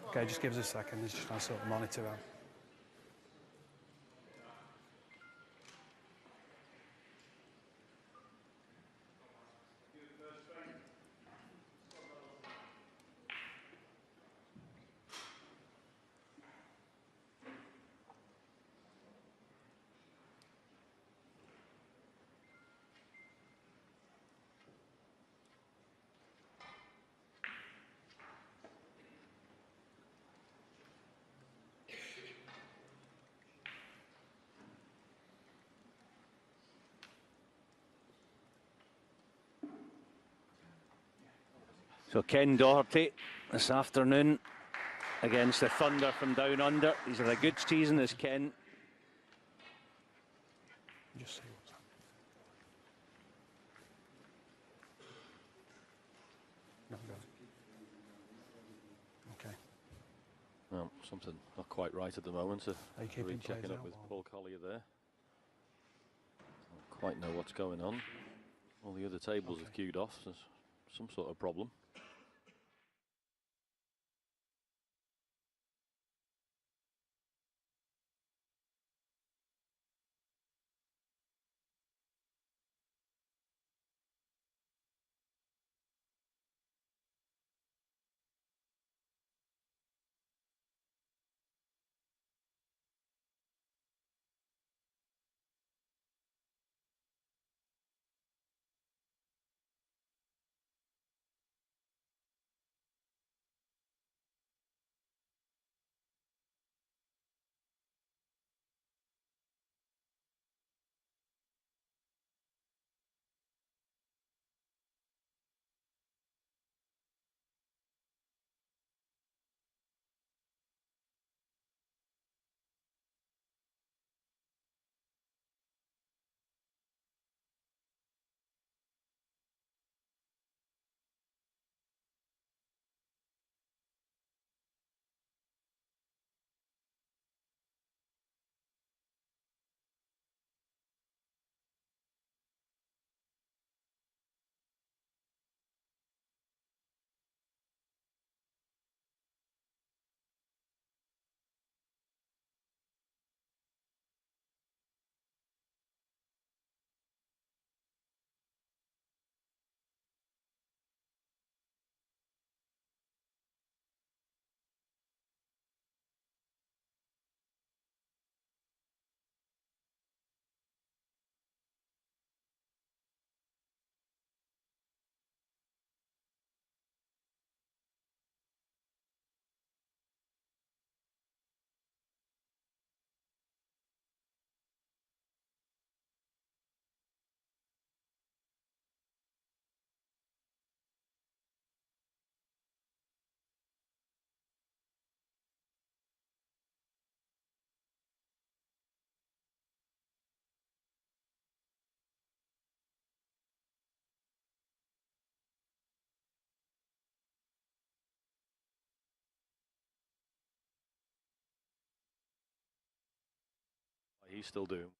Okay, just give us a second. He's just trying to sort the monitor out. So Ken Doherty this afternoon against the Thunder from down under. He's had a good season, this Ken. Just see what's happening. Okay. Well, something not quite right at the moment. So checking up with Paul Collier there. Don't quite know what's going on. All the other tables have queued off. So there's some sort of problem. He's still doing.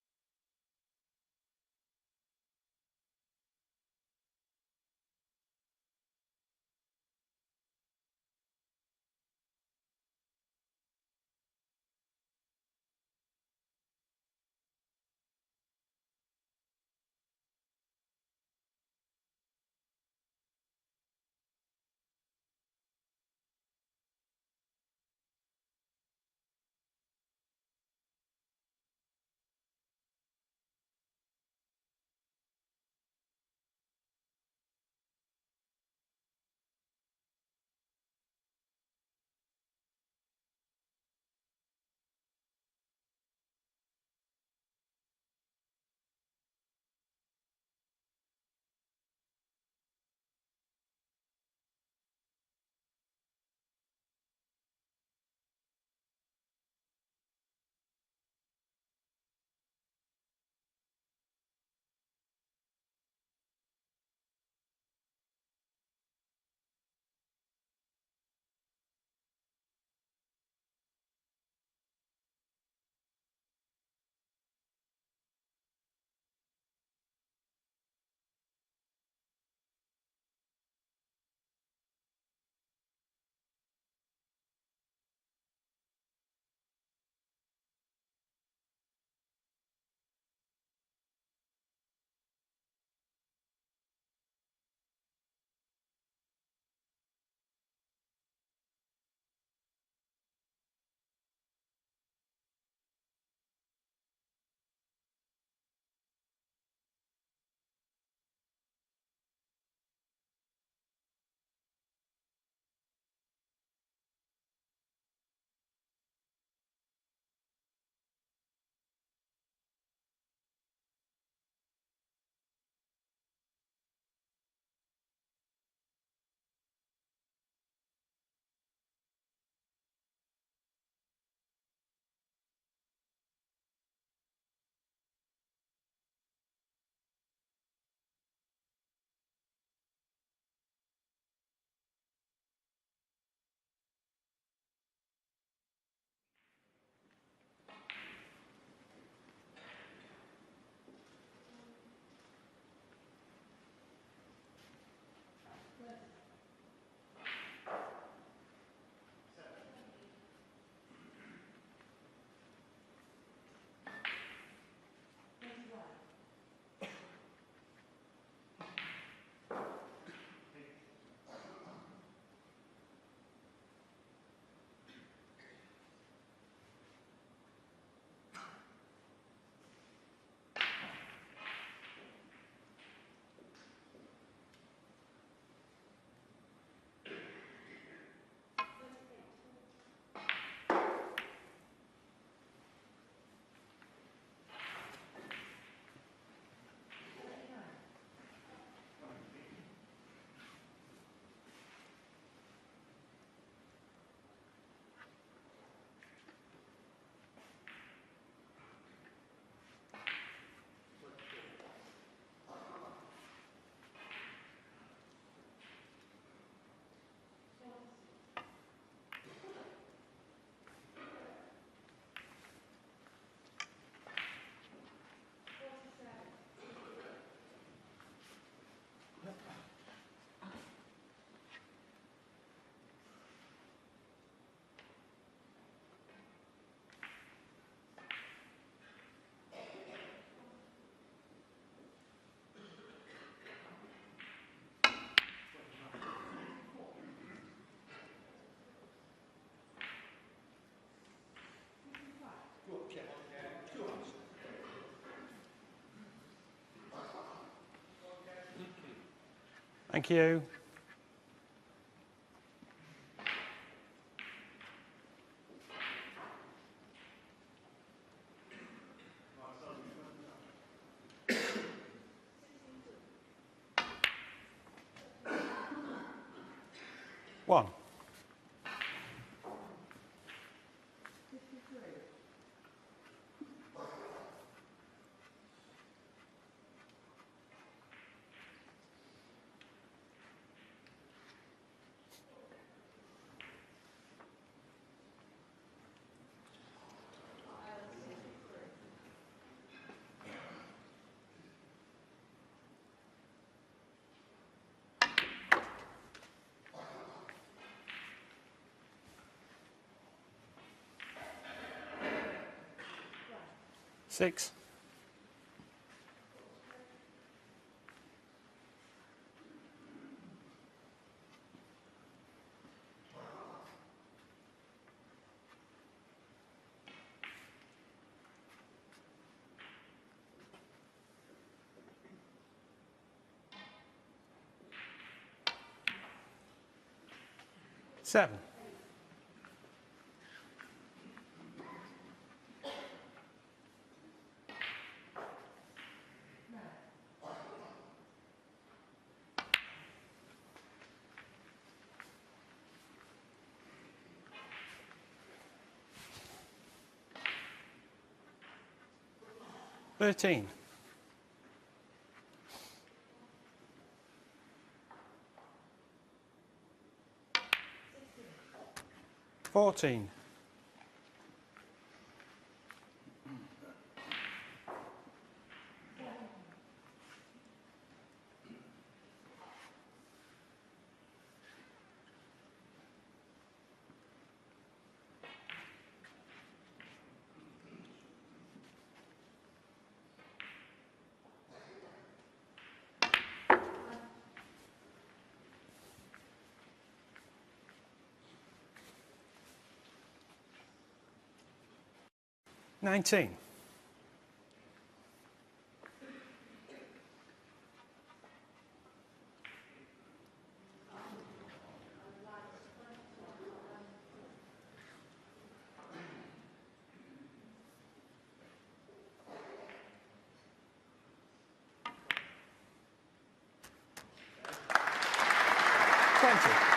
Thank you. One. Six. Seven. 13. 14. 19. 20.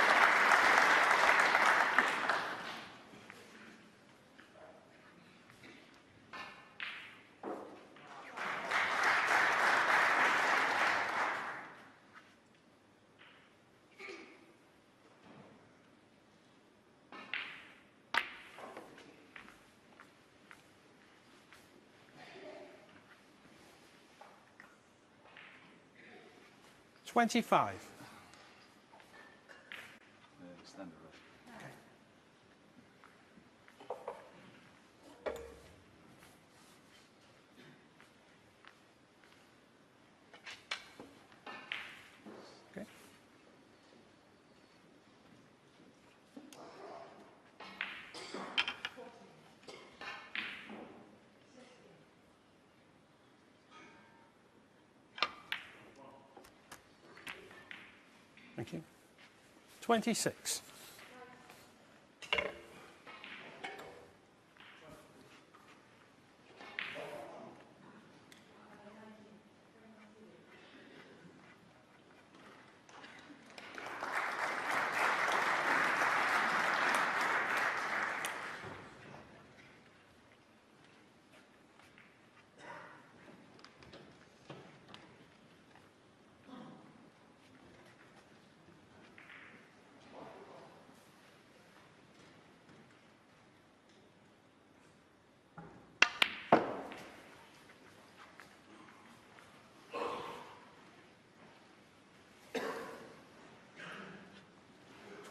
25. Okay. 26.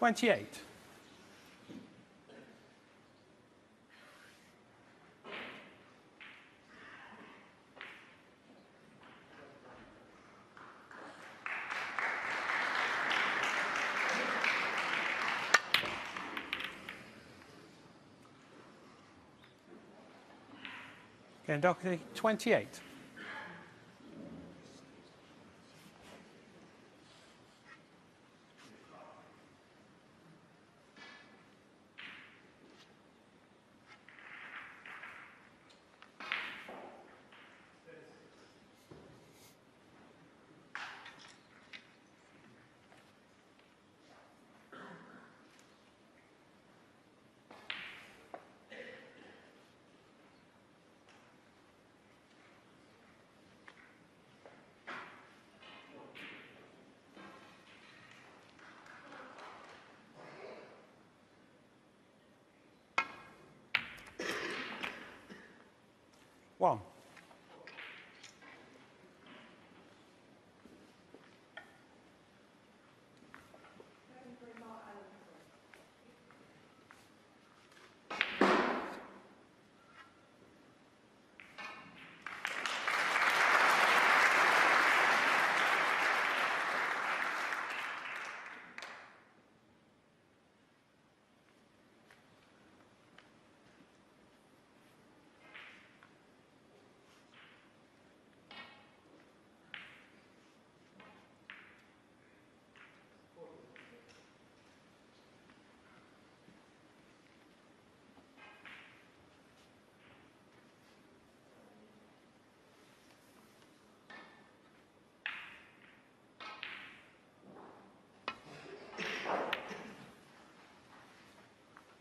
28. 28. 1.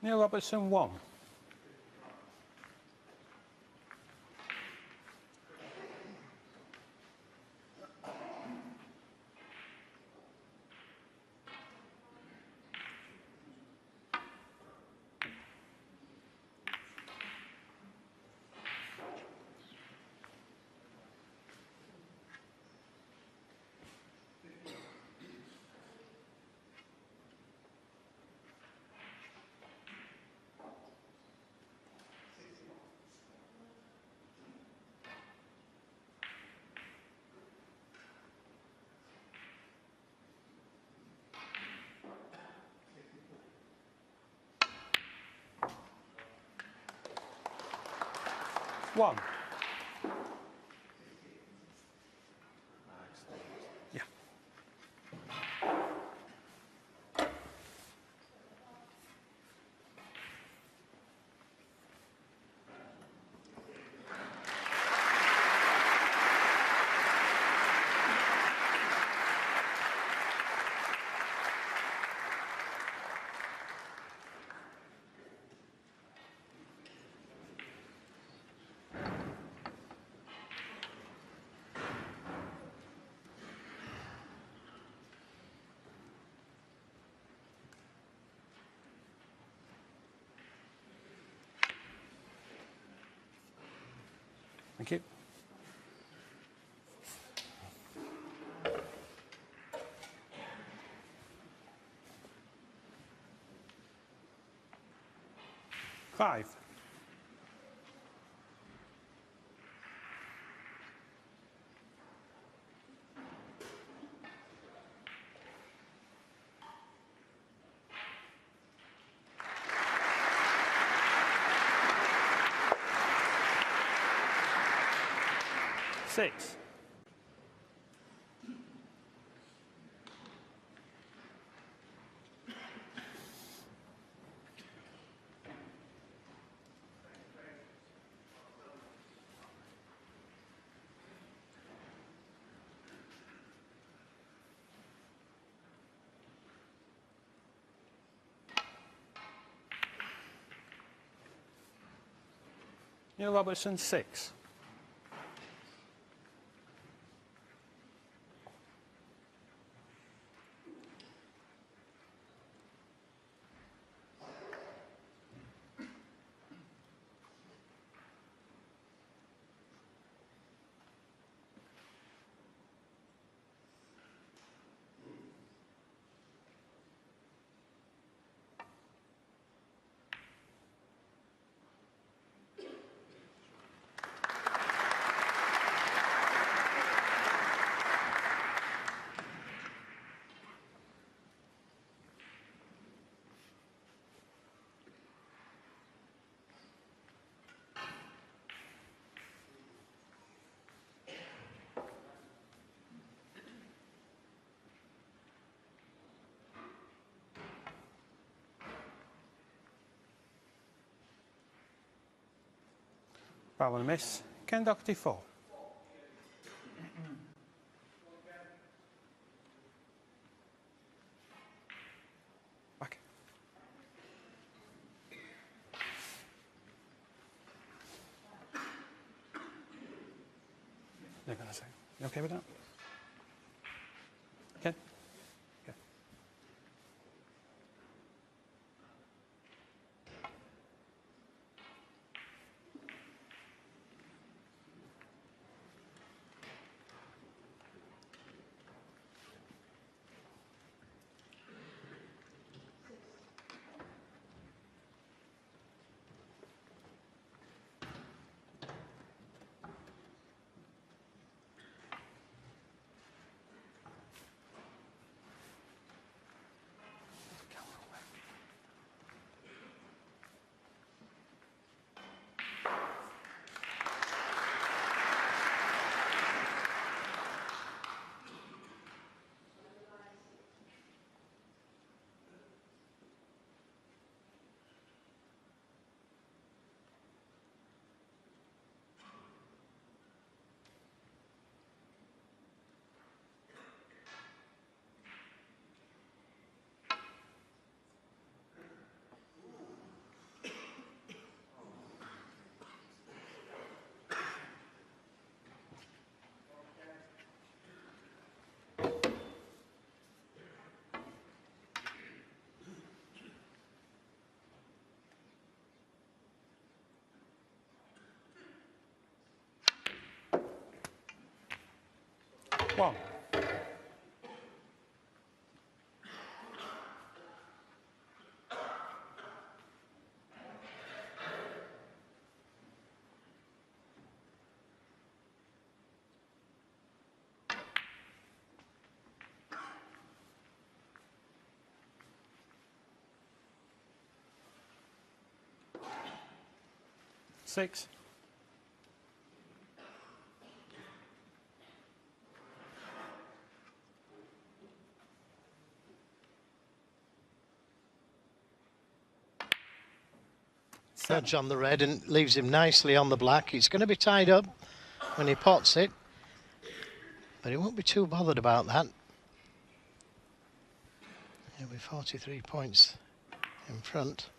Neil Robertson 1. One. Yeah. Thank you. Five. Six. Neil Robertson 6. Foul and a miss. Ken Doherty 4. Back. They're going to say, you okay with that? Ken? Okay. 1. Six. Nudge on the red and leaves him nicely on the black. It's going to be tied up when he pots it, but he won't be too bothered about that. He'll be 43 points in front.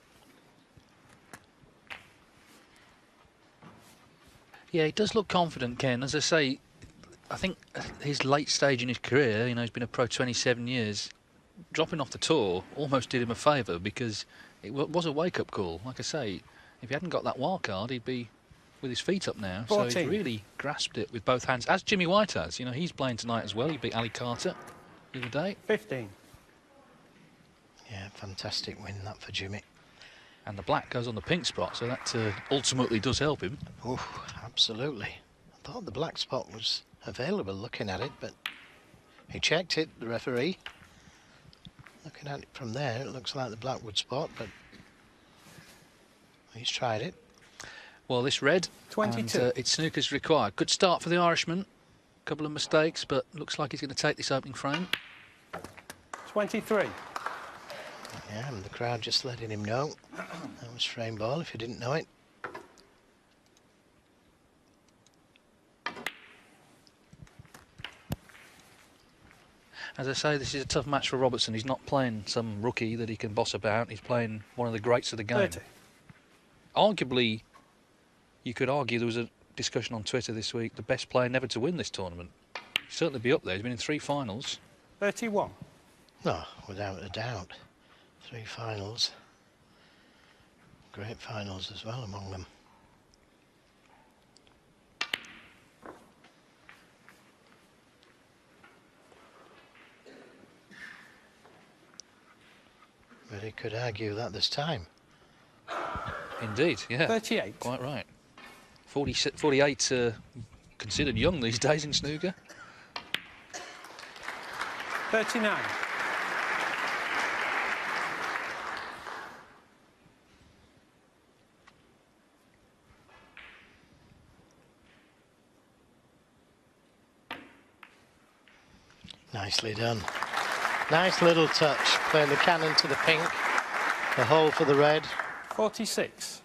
Yeah, he does look confident, Ken. As I say, I think his late stage in his career, you know, he's been a pro 27 years. Dropping off the tour almost did him a favour because it was a wake-up call. Like I say, if he hadn't got that wild card, he'd be with his feet up now. 14. So he's really grasped it with both hands, as Jimmy White has. You know, he's playing tonight as well. He beat Ali Carter the other day. 15. Yeah, fantastic win that for Jimmy. And the black goes on the pink spot, so that ultimately does help him. Oh, absolutely. I thought the black spot was available looking at it, but he checked it, the referee. Looking at it from there, it looks like the blackwood spot, but he's tried it. Well, this red, 22. And, it's snooker's required. Good start for the Irishman. Couple of mistakes, but looks like he's going to take this opening frame. 23. Yeah, and the crowd just letting him know. That was frame ball if you didn't know it. As I say, this is a tough match for Robertson. He's not playing some rookie that he can boss about. He's playing one of the greats of the game. 30. Arguably, you could argue there was a discussion on Twitter this week, the best player never to win this tournament. He'd certainly be up there. He's been in 3 finals. 31. No, without a doubt. 3 finals. Great finals as well among them. But he could argue that this time. Indeed, yeah. 38. Quite right. 48 considered young these days in snooker. 39. Nicely done. Nice little touch, playing the cannon to the pink, the hole for the red. 46.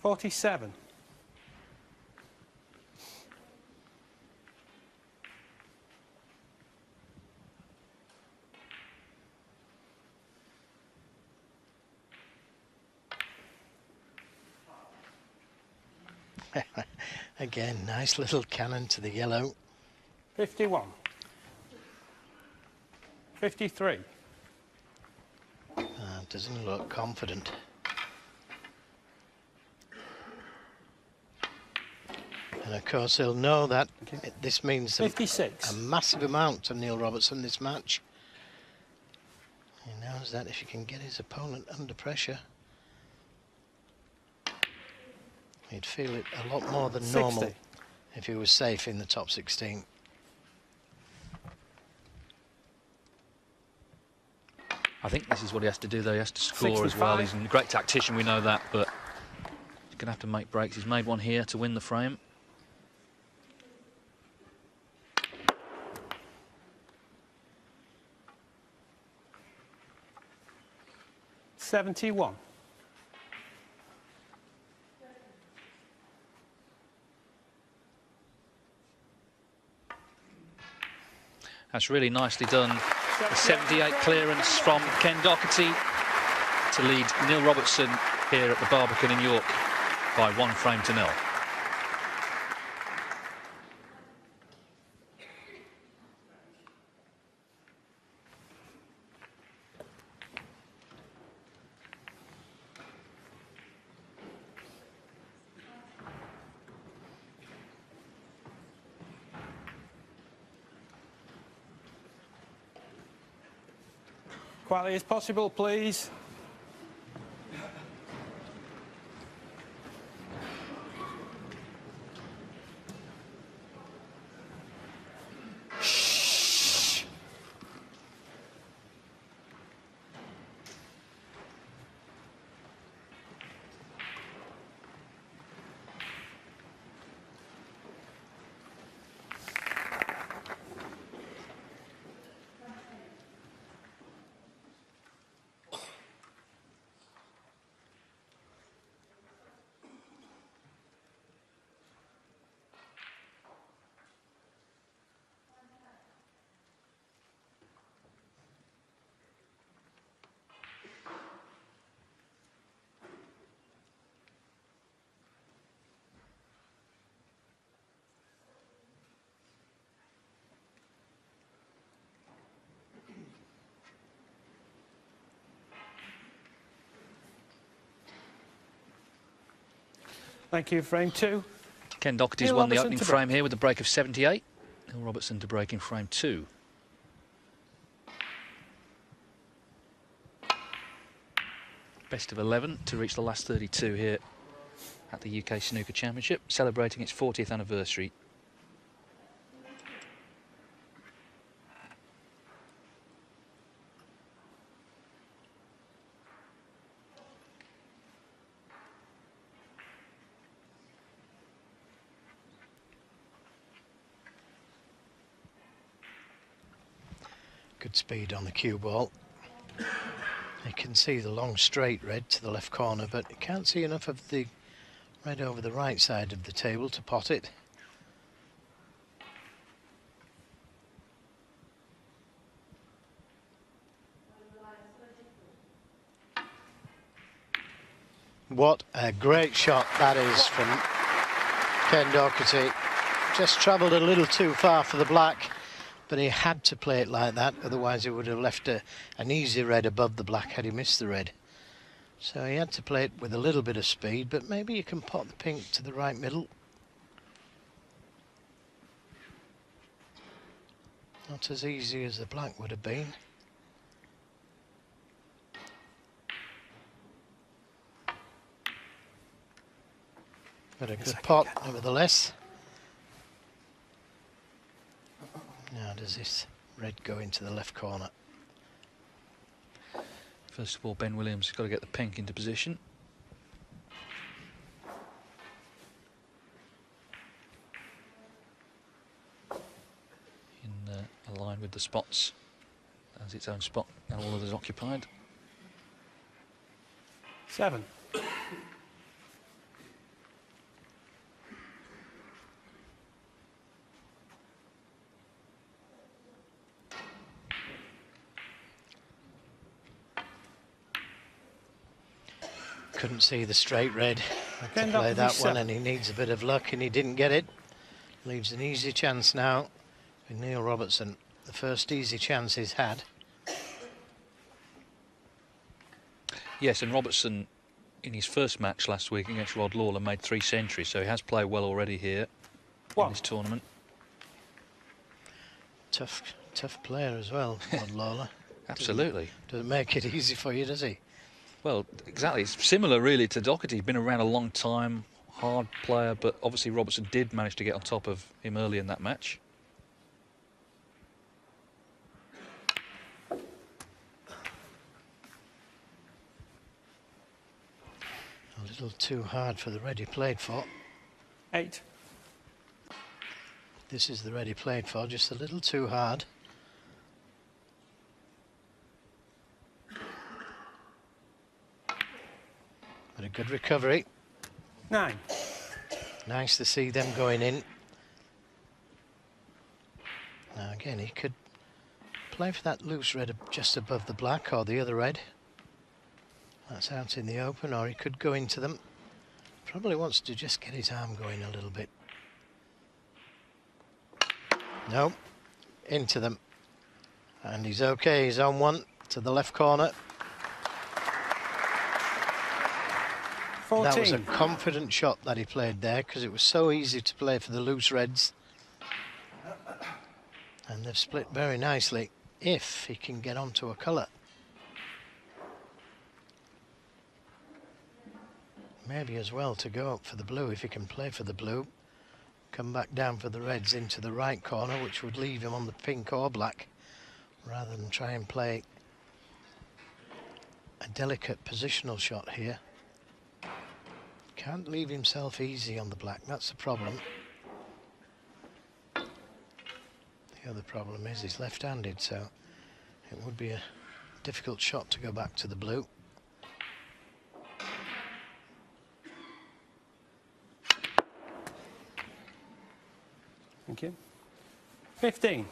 47. Again, nice little cannon to the yellow. 51. 53. Doesn't look confident. And of course he'll know that this means 56. a massive amount to Neil Robertson this match. He knows that if he can get his opponent under pressure, he'd feel it a lot more than 60. normal if he was safe in the top 16. I think this is what he has to do, though. He has to score as 65. well. He's a great tactician, we know that, but he's going to have to make breaks. He's made one here to win the frame. $71. That's really nicely done. A 78 clearance from Ken Doherty to lead Neil Robertson here at the Barbican in York by 1 frame to 0. Quietly as possible, please. Thank you, frame 2. Ken Doherty's Neil won the Robertson opening to frame break. here with a break of 78. Neil Robertson to break in frame 2. Best of 11 to reach the last 32 here at the UK Snooker Championship, celebrating its 40th anniversary. Good speed on the cue ball. You can see the long straight red to the left corner, but you can't see enough of the red over the right side of the table to pot it. What a great shot that is from Ken Doherty. Just travelled a little too far for the black, but he had to play it like that, otherwise he would have left an easy red above the black had he missed the red. So he had to play it with a little bit of speed, but maybe you can pot the pink to the right middle. Not as easy as the black would have been. But a good pot, nevertheless. Now does this red go into the left corner? First of all, Ben Williams has got to get the pink into position. In line with the spots, as its own spot, and all others occupied. 7. Couldn't see the straight red. Had to Ken play Doherty, that one, 7. and he needs a bit of luck, and he didn't get it. Leaves an easy chance now with Neil Robertson. The first easy chance he's had. Yes, and Robertson, in his first match last week against Rod Lawler, made 3 centuries, so he has played well already here in this tournament. Tough player as well, Rod Lawler. Absolutely. Doesn't make it easy for you, does he? Well, exactly. It's similar, really, to Doherty. He's been around a long time, hard player, but obviously Robertson did manage to get on top of him early in that match. A little too hard for the red he played for. 8. This is the red he played for, just a little too hard. But a good recovery. 9. Nice to see them going in. Now again, he could play for that loose red just above the black, or the other red. That's out in the open, or he could go into them. Probably wants to just get his arm going a little bit. No, into them. And he's okay, he's on one to the left corner. 14. That was a confident shot that he played there, because it was so easy to play for the loose reds. And they've split very nicely if he can get onto a colour. Maybe as well to go up for the blue if he can play for the blue. Come back down for the reds into the right corner, which would leave him on the pink or black, rather than try and play a delicate positional shot here. Can't leave himself easy on the black, that's the problem. The other problem is he's left-handed, so it would be a difficult shot to go back to the blue. Thank you. 15.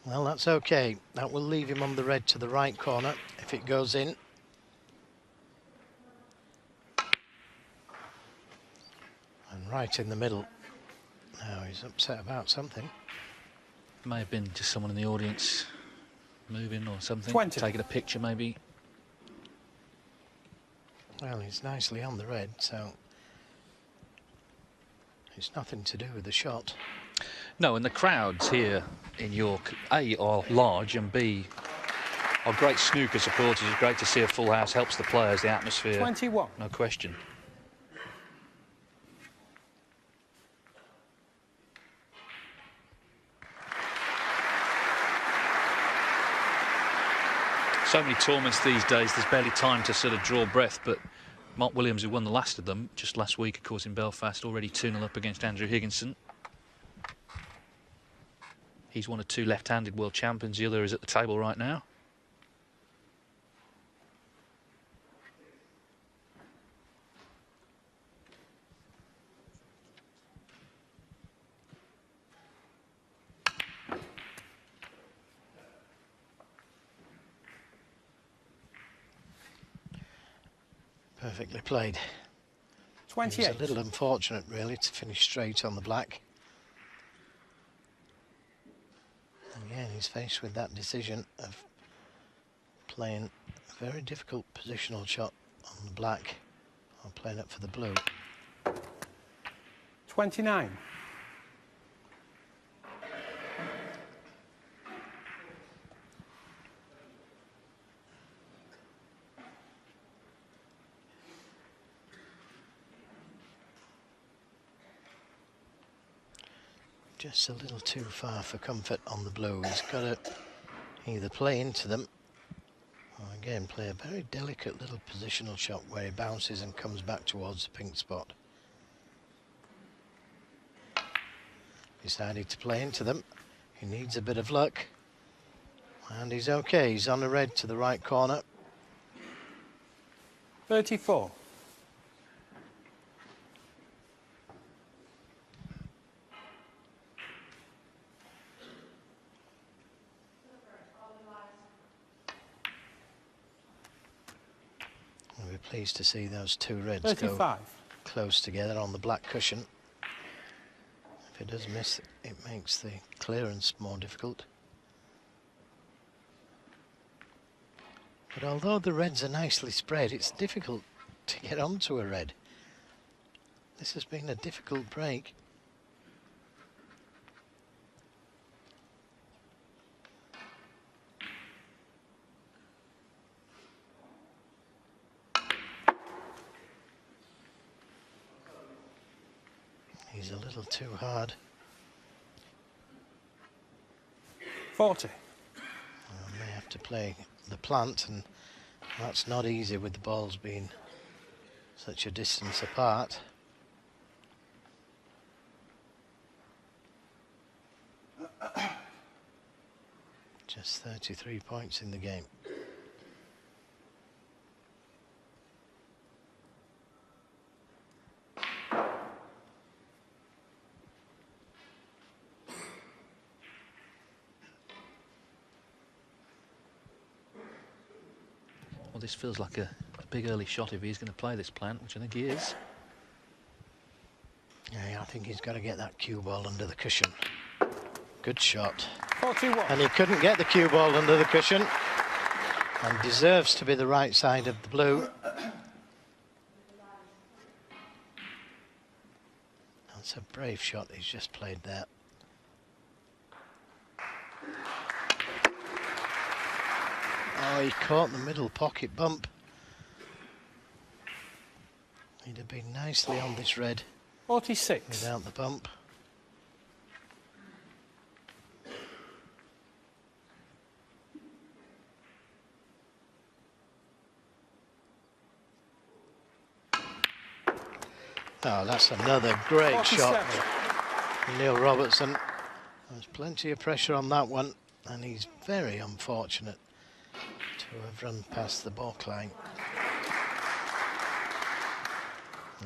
Well, that's okay. That will leave him on the red to the right corner if it goes in. And right in the middle. Now he's upset about something. May have been just someone in the audience moving or something. 20. Taking a picture, maybe. Well, he's nicely on the red, so it's nothing to do with the shot. No, and the crowds here in York, A, are large, and B, are great snooker supporters. It's great to see a full house. Helps the players, the atmosphere. 21. No question. So many tournaments these days, there's barely time to sort of draw breath, but Mark Williams, who won the last of them just last week, of course, in Belfast, already 2-0 up against Andrew Higginson. He's one of 2 left-handed world champions. The other is at the table right now. Perfectly played. It 28. was a little unfortunate, really, to finish straight on the black. Again, he's faced with that decision of playing a very difficult positional shot on the black or playing it for the blue. 29. Just a little too far for comfort on the blue. He's got to either play into them or again play a very delicate little positional shot where he bounces and comes back towards the pink spot. Decided to play into them. He needs a bit of luck. And he's okay. He's on the red to the right corner. 34. We're pleased to see those 2 reds 35. go close together on the black cushion. If it does miss, it makes the clearance more difficult. But although the reds are nicely spread, it's difficult to get onto a red. This has been a difficult break. He's a little too hard. 40. May have to play the plant, and that's not easy with the balls being such a distance apart. Just 33 points in the game. Well, this feels like a big early shot if he's going to play this plant, which I think he is. Yeah, I think he's got to get that cue ball under the cushion. Good shot. 41. And he couldn't get the cue ball under the cushion, and deserves to be the right side of the blue. That's a brave shot he's just played there. Oh, he caught the middle pocket bump. been nicely on this red 46. without the bump. Oh, that's another great shot. 47. Neil Robertson. There's plenty of pressure on that one, and he's very unfortunate to have run past the balk line.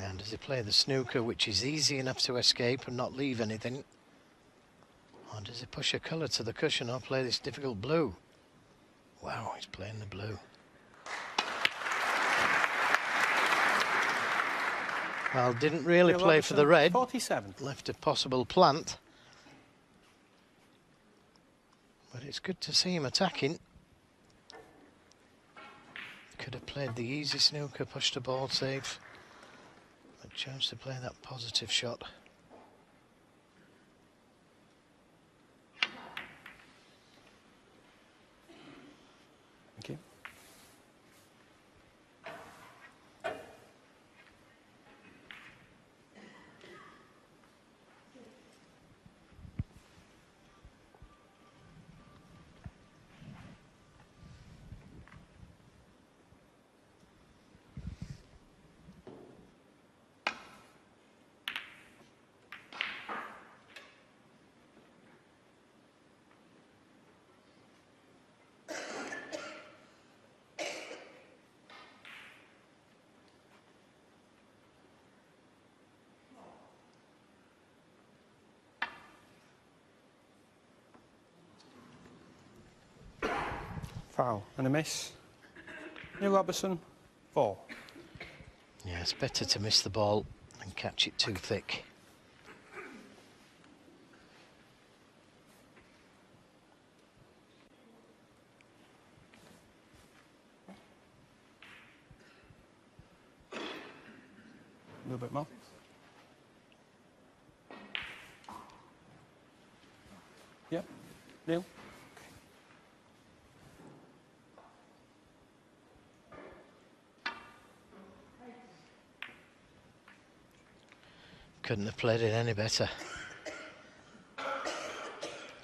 And does he play the snooker, which is easy enough to escape and not leave anything? Or does he push a colour to the cushion or play this difficult blue? Wow, he's playing the blue. Well, didn't really Neil play for the Robertson, red. 47. Left a possible plant. But it's good to see him attacking. Could have played the easy snooker, pushed the ball safe, but chose to play that positive shot. Thank you. Foul and a miss. Neil Robertson, 4. Yeah, it's better to miss the ball than catch it too thick. A little bit more. Yep. Neil. Couldn't have played it any better.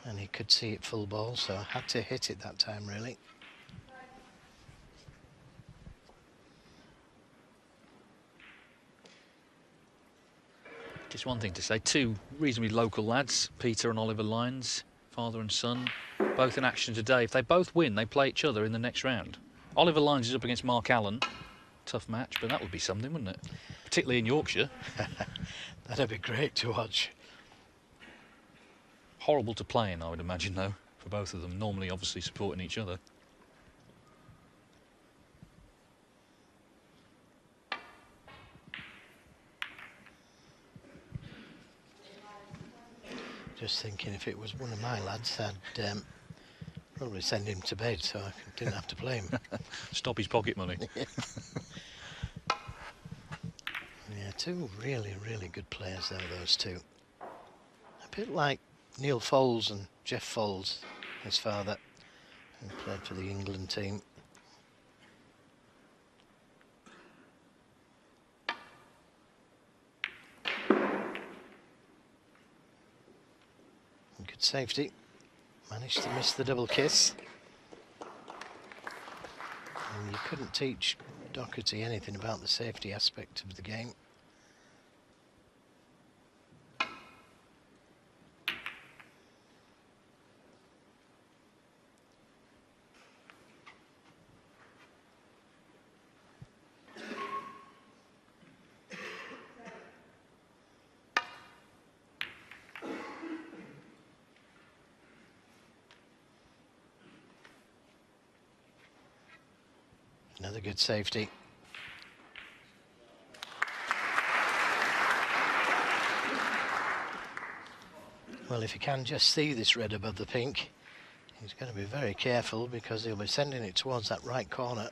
And he could see it full ball, so I had to hit it that time, really. Just one thing to say, two reasonably local lads, Peter and Oliver Lyons, father and son, both in action today. If they both win, they play each other in the next round. Oliver Lyons is up against Mark Allen. Tough match, but that would be something, wouldn't it? Particularly in Yorkshire. That'd be great to watch. Horrible to play in, I would imagine, though, for both of them. Normally, obviously, supporting each other. Just thinking if it was one of my lads, I'd probably send him to bed so I didn't have to play him. Stop his pocket money. Yeah, two really, really good players though, those two. A bit like Neil Foles and Jeff Foles, his father, who played for the England team. Good safety. Managed to miss the double kiss. And you couldn't teach Doherty anything about the safety aspect of the game. Another good safety. Well, if he can just see this red above the pink, he's going to be very careful because he'll be sending it towards that right corner.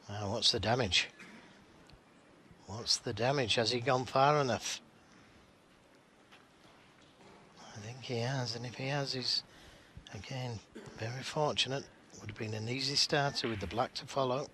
Now, what's the damage? What's the damage? Has he gone far enough? I think he has, and if he has, he's again Very fortunate. Would have been an easy starter with the black to follow.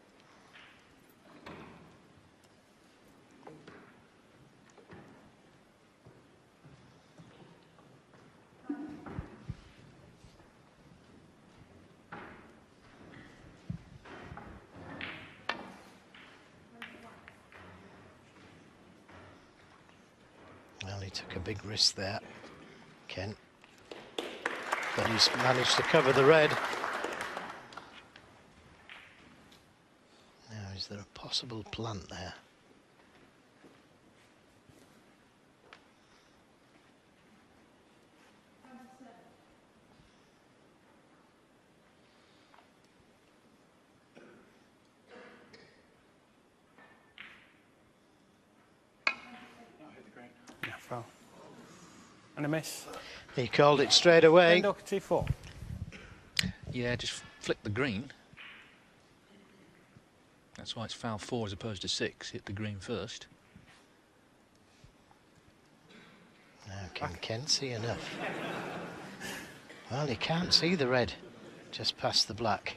Well, he took a big risk there, Ken. But he's managed to cover the red. Now, is there a possible plant there? Yeah, foul. And a miss. He called it straight away. Ken Doherty 4. Yeah, just flick the green. That's why it's foul 4 as opposed to 6. Hit the green first. Now, can Ken see enough? Well, he can't see the red. Just past the black.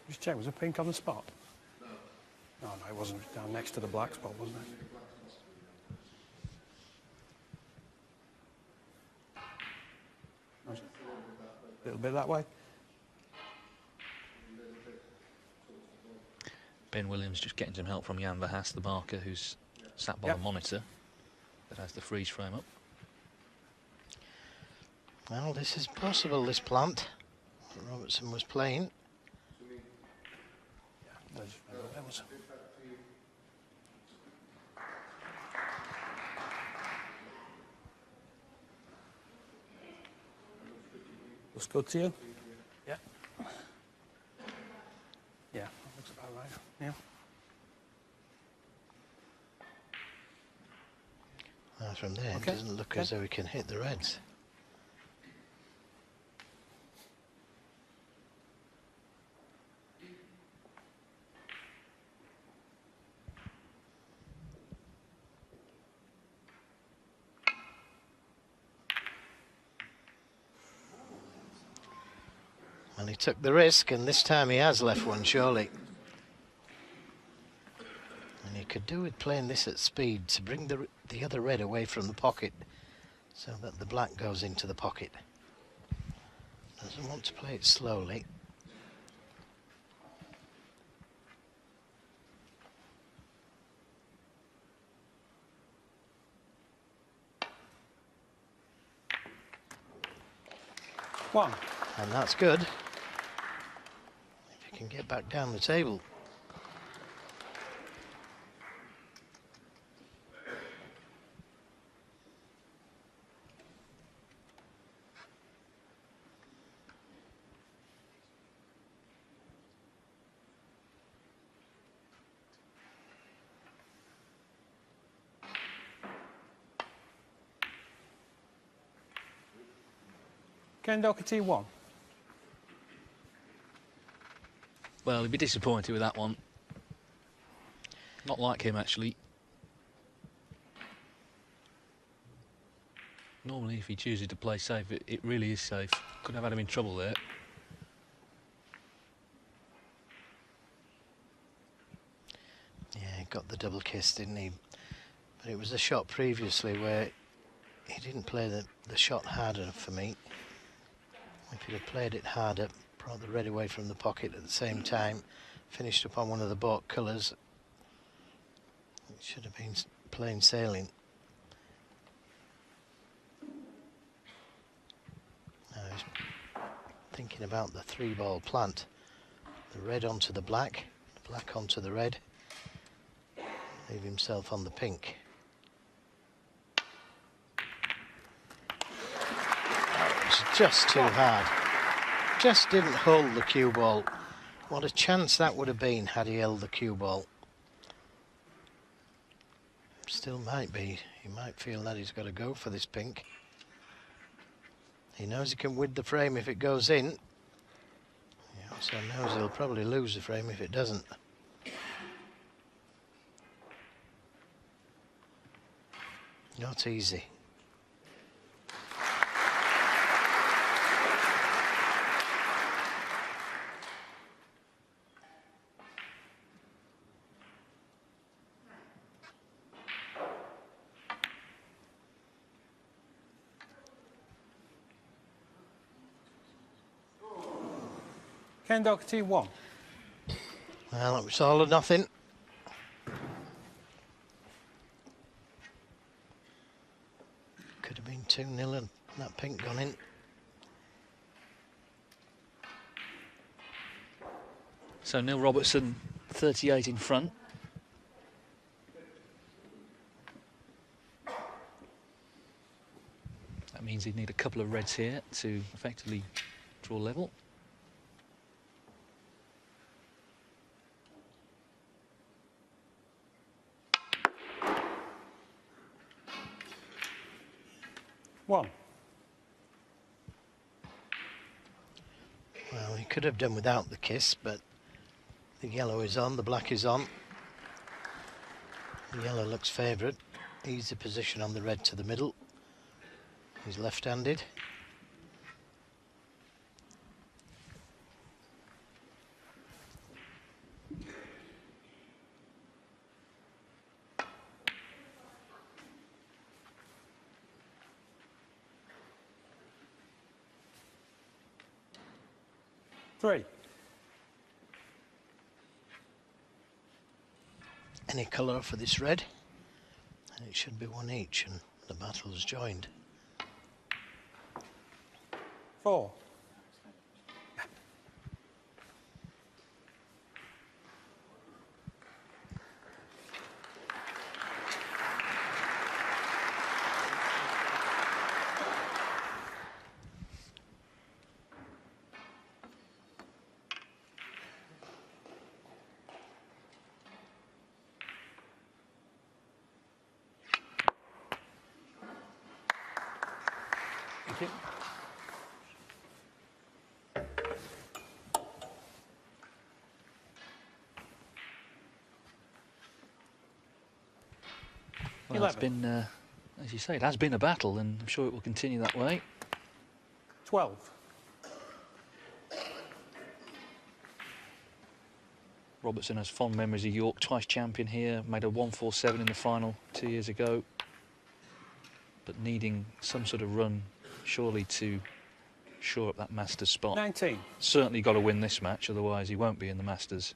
Just check, was there pink on the spot? No. Oh, no, it wasn't. It was down next to the black spot, wasn't it? A little bit that way. Ben Williams just getting some help from Jan Verhaas, the marker, who's sat by the monitor that has the freeze frame up. Well, this is possible, this plant that Robertson was playing. That was. Looks good to you? Yeah. Yeah, that looks about right. Yeah. Well, from there, it doesn't look as though he can hit the reds. Well, he took the risk, and this time he has left one, surely. And he could do with playing this at speed to bring the other red away from the pocket so that the black goes into the pocket. Doesn't want to play it slowly. One. And that's good. If he can get back down the table. Ken Doherty 1. Well, he'd be disappointed with that one. Not like him, actually. Normally, if he chooses to play safe, it really is safe. Couldn't have had him in trouble there. Yeah, he got the double kiss, didn't he? But it was a shot previously where he didn't play the shot hard enough for me. If he'd have played it harder, brought the red away from the pocket at the same time, finished upon one of the baulk colours, it should have been plain sailing. Now he's thinking about the 3-ball plant. The red onto the black onto the red. Leave himself on the pink. It's just too hard. Just didn't hold the cue ball. What a chance that would have been had he held the cue ball. Still might be. He might feel that he's got to go for this pink. He knows he can win the frame if it goes in. He also knows he'll probably lose the frame if it doesn't. Not easy. Ken Doherty 1. Well, it was all or nothing. Could have been 2-0 and that pink gone in. So Neil Robertson, 38 in front. That means he'd need a couple of reds here to effectively draw level. One. Well, he could have done without the kiss, but the yellow is on, the black is on. The yellow looks favourite. Easy position on the red to the middle. He's left-handed. Three. Any colour for this red, and it should be one each, and the battle's joined. 4. Thank you. Well, it's been, as you say, it has been a battle, and I'm sure it will continue that way. 12. Robertson has fond memories of York, twice champion here, made a 147 in the final 2 years ago, but needing some sort of run, surely, to shore up that Masters spot. 19. Certainly got to win this match, otherwise he won't be in the Masters.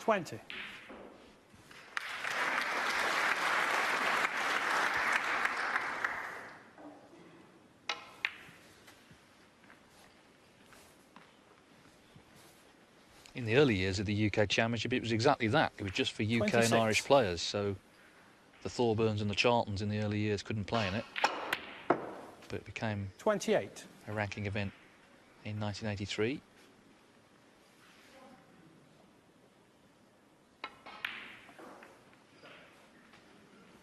$20. In the early years of the UK Championship, it was exactly that. It was just for UK 26. and Irish players, so the Thorburns and the Charltons in the early years couldn't play in it. But it became 28. a ranking event in 1983.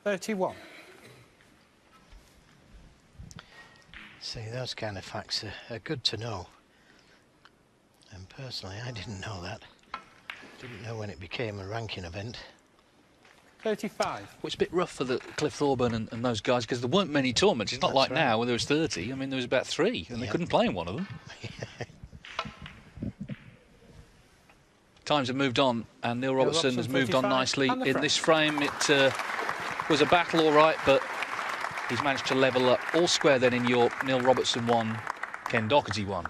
$31. See, those kind of facts are good to know. And personally, I didn't know that. Didn't know when it became a ranking event. 35. Well, it's a bit rough for the Cliff Thorburn and those guys, because there weren't many tournaments. It's not That's like right. now where there was 30. I mean, there was about 3, and they Yeah. couldn't play in one of them. Times have moved on, and Neil Robertson has Robertson, moved on 35, nicely. and the In frame. this frame, it was a battle, all right, but he's managed to level up. All square then in York. Neil Robertson 1, Ken Doherty 1.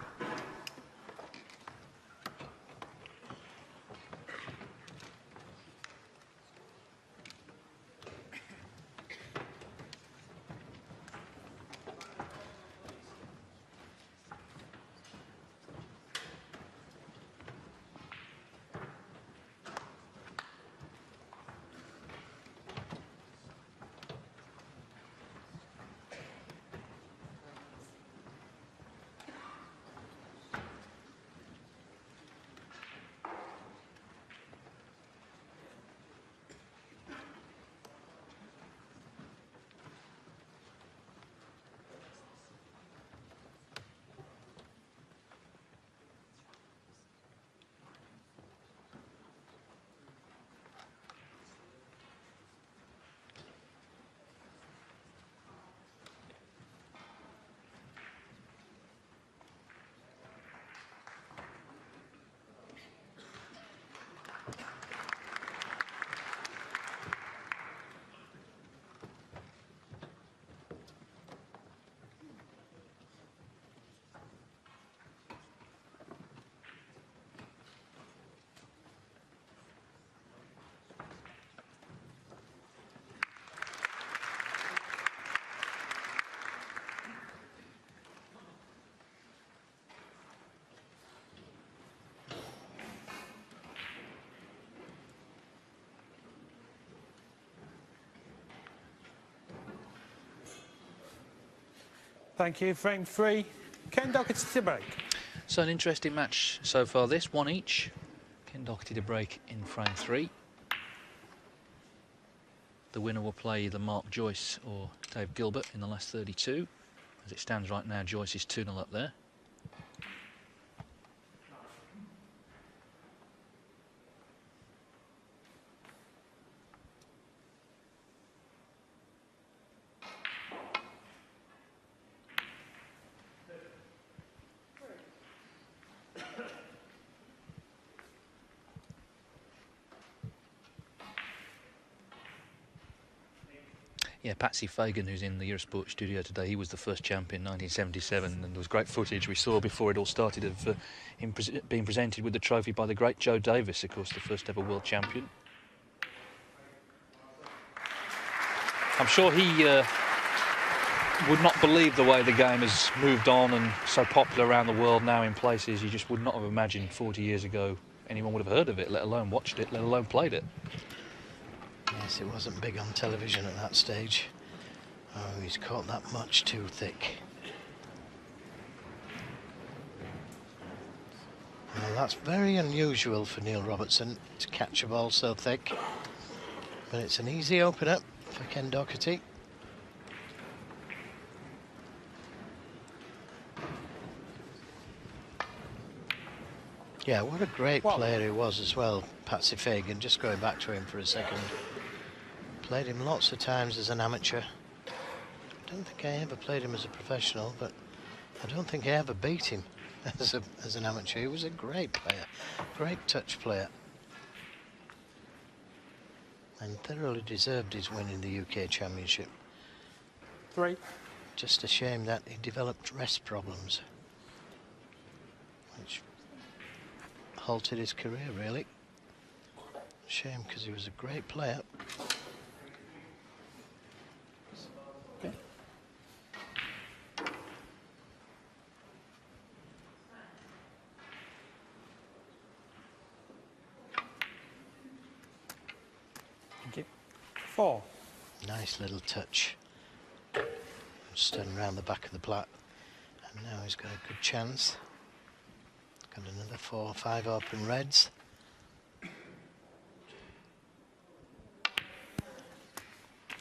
Thank you. Frame 3. Ken Doherty to break. So an interesting match so far. This one each. Ken Doherty to break in frame 3. The winner will play either Mark Joyce or Dave Gilbert in the last 32. As it stands right now, Joyce is 2-0 up there. Yeah, Patsy Fagan, who's in the Eurosport studio today, he was the first champion in 1977, and there was great footage we saw before it all started of him being presented with the trophy by the great Joe Davis, of course, the first ever world champion. I'm sure he would not believe the way the game has moved on and so popular around the world now in places you just would not have imagined 40 years ago anyone would have heard of it, let alone watched it, let alone played it. Yes, it wasn't big on television at that stage. Oh, he's caught that much too thick. Well, that's very unusual for Neil Robertson to catch a ball so thick. But it's an easy opener for Ken Doherty. Yeah, what a great player he was as well, Patsy Fagan, just going back to him for a second. Played him lots of times as an amateur. I don't think I ever played him as a professional, but I don't think I ever beat him as an amateur. He was a great player, great touch player. And thoroughly deserved his win in the UK Championship. 3. Just a shame that he developed rest problems, which halted his career, really. Shame, because he was a great player. Okay. Thank you. 4. Nice little touch. Stun round the back of the black. And now he's got a good chance. Got another 4 or 5 open reds.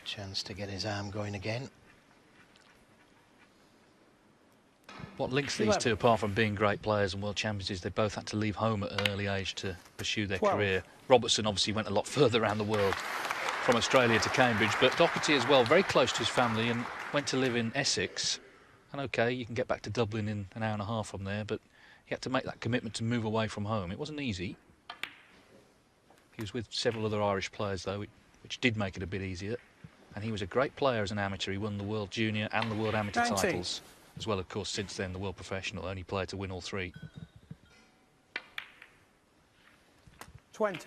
Chance to get his arm going again. What links these two, apart from being great players and world champions, is they both had to leave home at an early age to pursue their career. Robertson obviously went a lot further around the world, from Australia to Cambridge, but Doherty as well, very close to his family, and went to live in Essex. And okay, you can get back to Dublin in an hour and a half from there, but he had to make that commitment to move away from home. It wasn't easy. He was with several other Irish players, though, which did make it a bit easier. And he was a great player as an amateur. He won the World Junior and the World Amateur 19. titles. As well, of course, since then, the World Professional. Only player to win all 3. 20.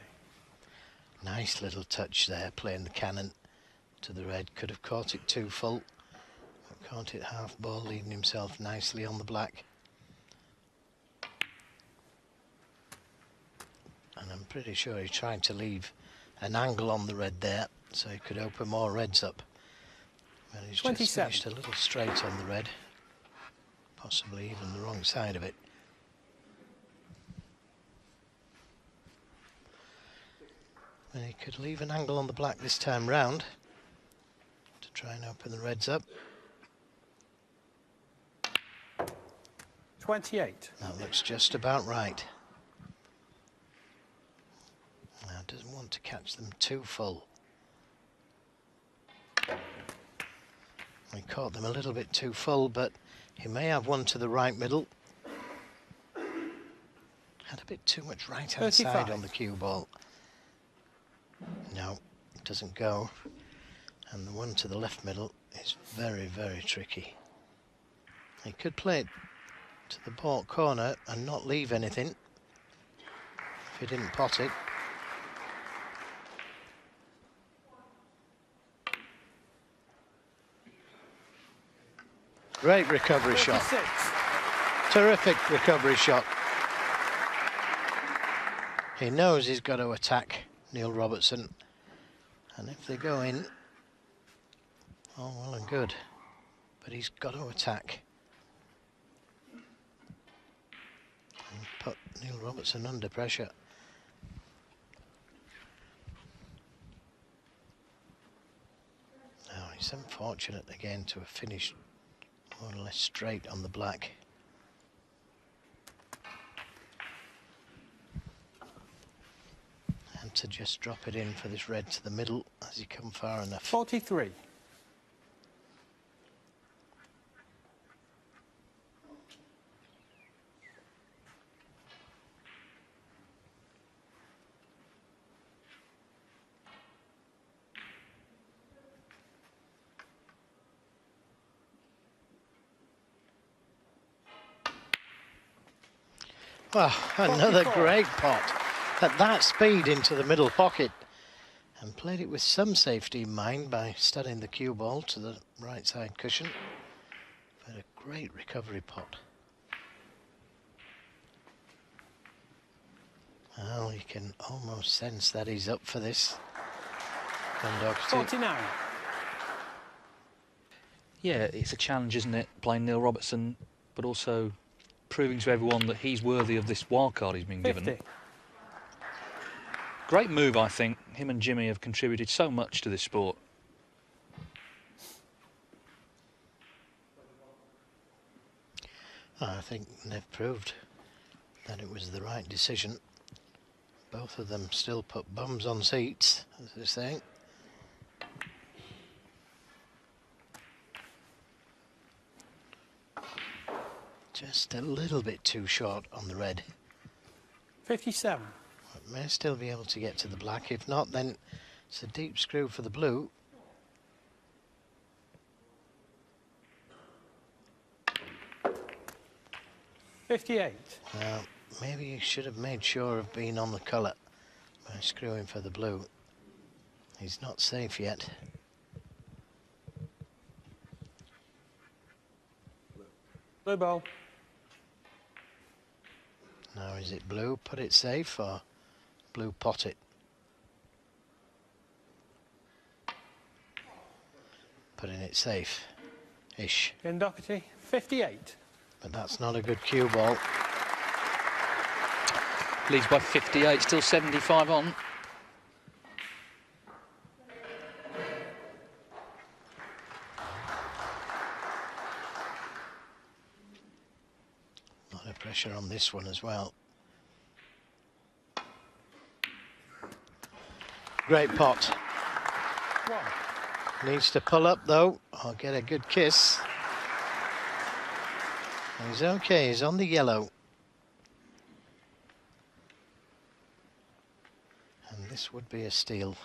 Nice little touch there, playing the cannon to the red. Could have caught it too full. But caught it half ball, leading himself nicely on the black. And I'm pretty sure he tried to leave an angle on the red there, so he could open more reds up. But he's 27. just finished a little straight on the red. Possibly even the wrong side of it. And he could leave an angle on the black this time round to try and open the reds up. 28. That looks just about right. Now doesn't want to catch them too full. He caught them a little bit too full, but he may have one to the right middle. Had a bit too much right hand side on the cue ball. No, it doesn't go. And the one to the left middle is very, very tricky. He could play it to the baulk corner and not leave anything if he didn't pot it. Great recovery 36. shot. Terrific recovery shot. He knows he's got to attack Neil Robertson. And if they go in, oh, well and good. but he's got to attack and put Neil Robertson under pressure. Now he's unfortunate again to have finished more or less straight on the black. And to just drop it in for this red to the middle as he come far enough. 43. Well, another 44. great pot at that speed into the middle pocket, and played it with some safety in mind by studying the cue ball to the right side cushion. But a great recovery pot. Well, you can almost sense that he's up for this. Ken Doherty. 49. Yeah, it's a challenge, isn't it, playing Neil Robertson, but also proving to everyone that he's worthy of this wild card he's been 50. given. Great move, I think. Him and Jimmy have contributed so much to this sport. I think they've proved that it was the right decision. Both of them still put bums on seats, as they're saying. Just a little bit too short on the red. 57. But may still be able to get to the black. If not, then it's a deep screw for the blue. $58. Now, maybe you should have made sure of being on the colour by screwing for the blue. He's not safe yet. Blue ball. Now, is it blue? Put it safe, or blue pot it? Putting it safe-ish. Ken Doherty. 58. But that's not a good cue ball. Leads by 58, still 75 on. A lot of pressure on this one as well. Great pot. 1. Needs to pull up though, or get a good kiss. He's okay, he's on the yellow. And this would be a steal.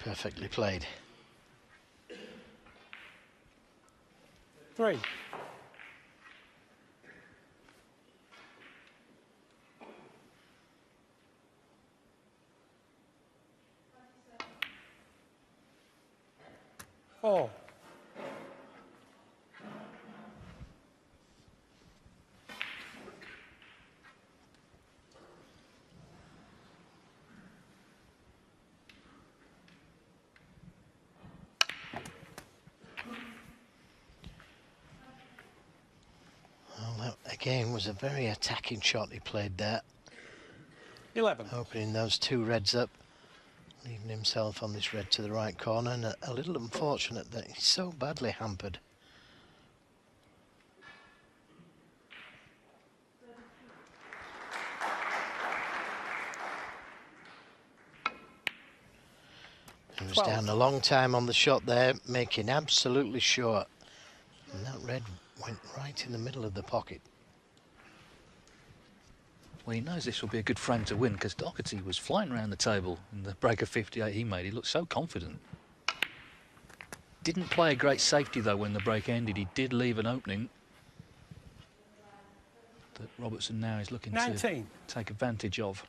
Perfectly played. 3. Oh. Well, that again was a very attacking shot he played there. 11. Opening those two reds up, leaving himself on this red to the right corner, and a little unfortunate that he's so badly hampered. He was 12. down a long time on the shot there, making absolutely sure. And that red went right in the middle of the pocket. Well, he knows this will be a good frame to win because Doherty was flying around the table in the break of 58 he made. He looked so confident. Didn't play a great safety though when the break ended. He did leave an opening that Robertson now is looking 19. to take advantage of.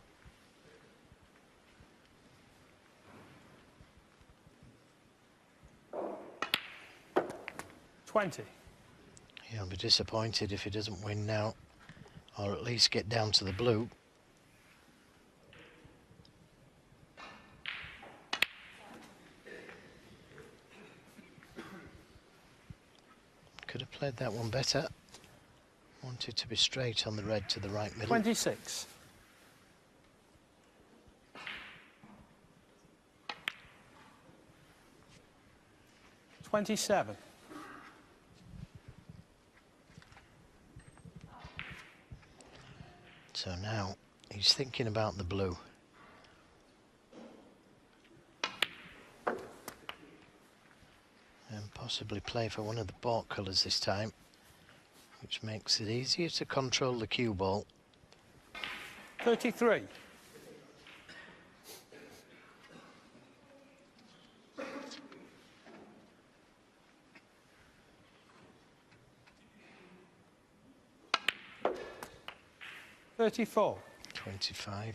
He'll be disappointed if he doesn't win now, or at least get down to the blue. Could have played that one better. Wanted to be straight on the red to the right middle. 26. $27. So now he's thinking about the blue. And possibly play for one of the baulk colours this time, which makes it easier to control the cue ball. 33. $34.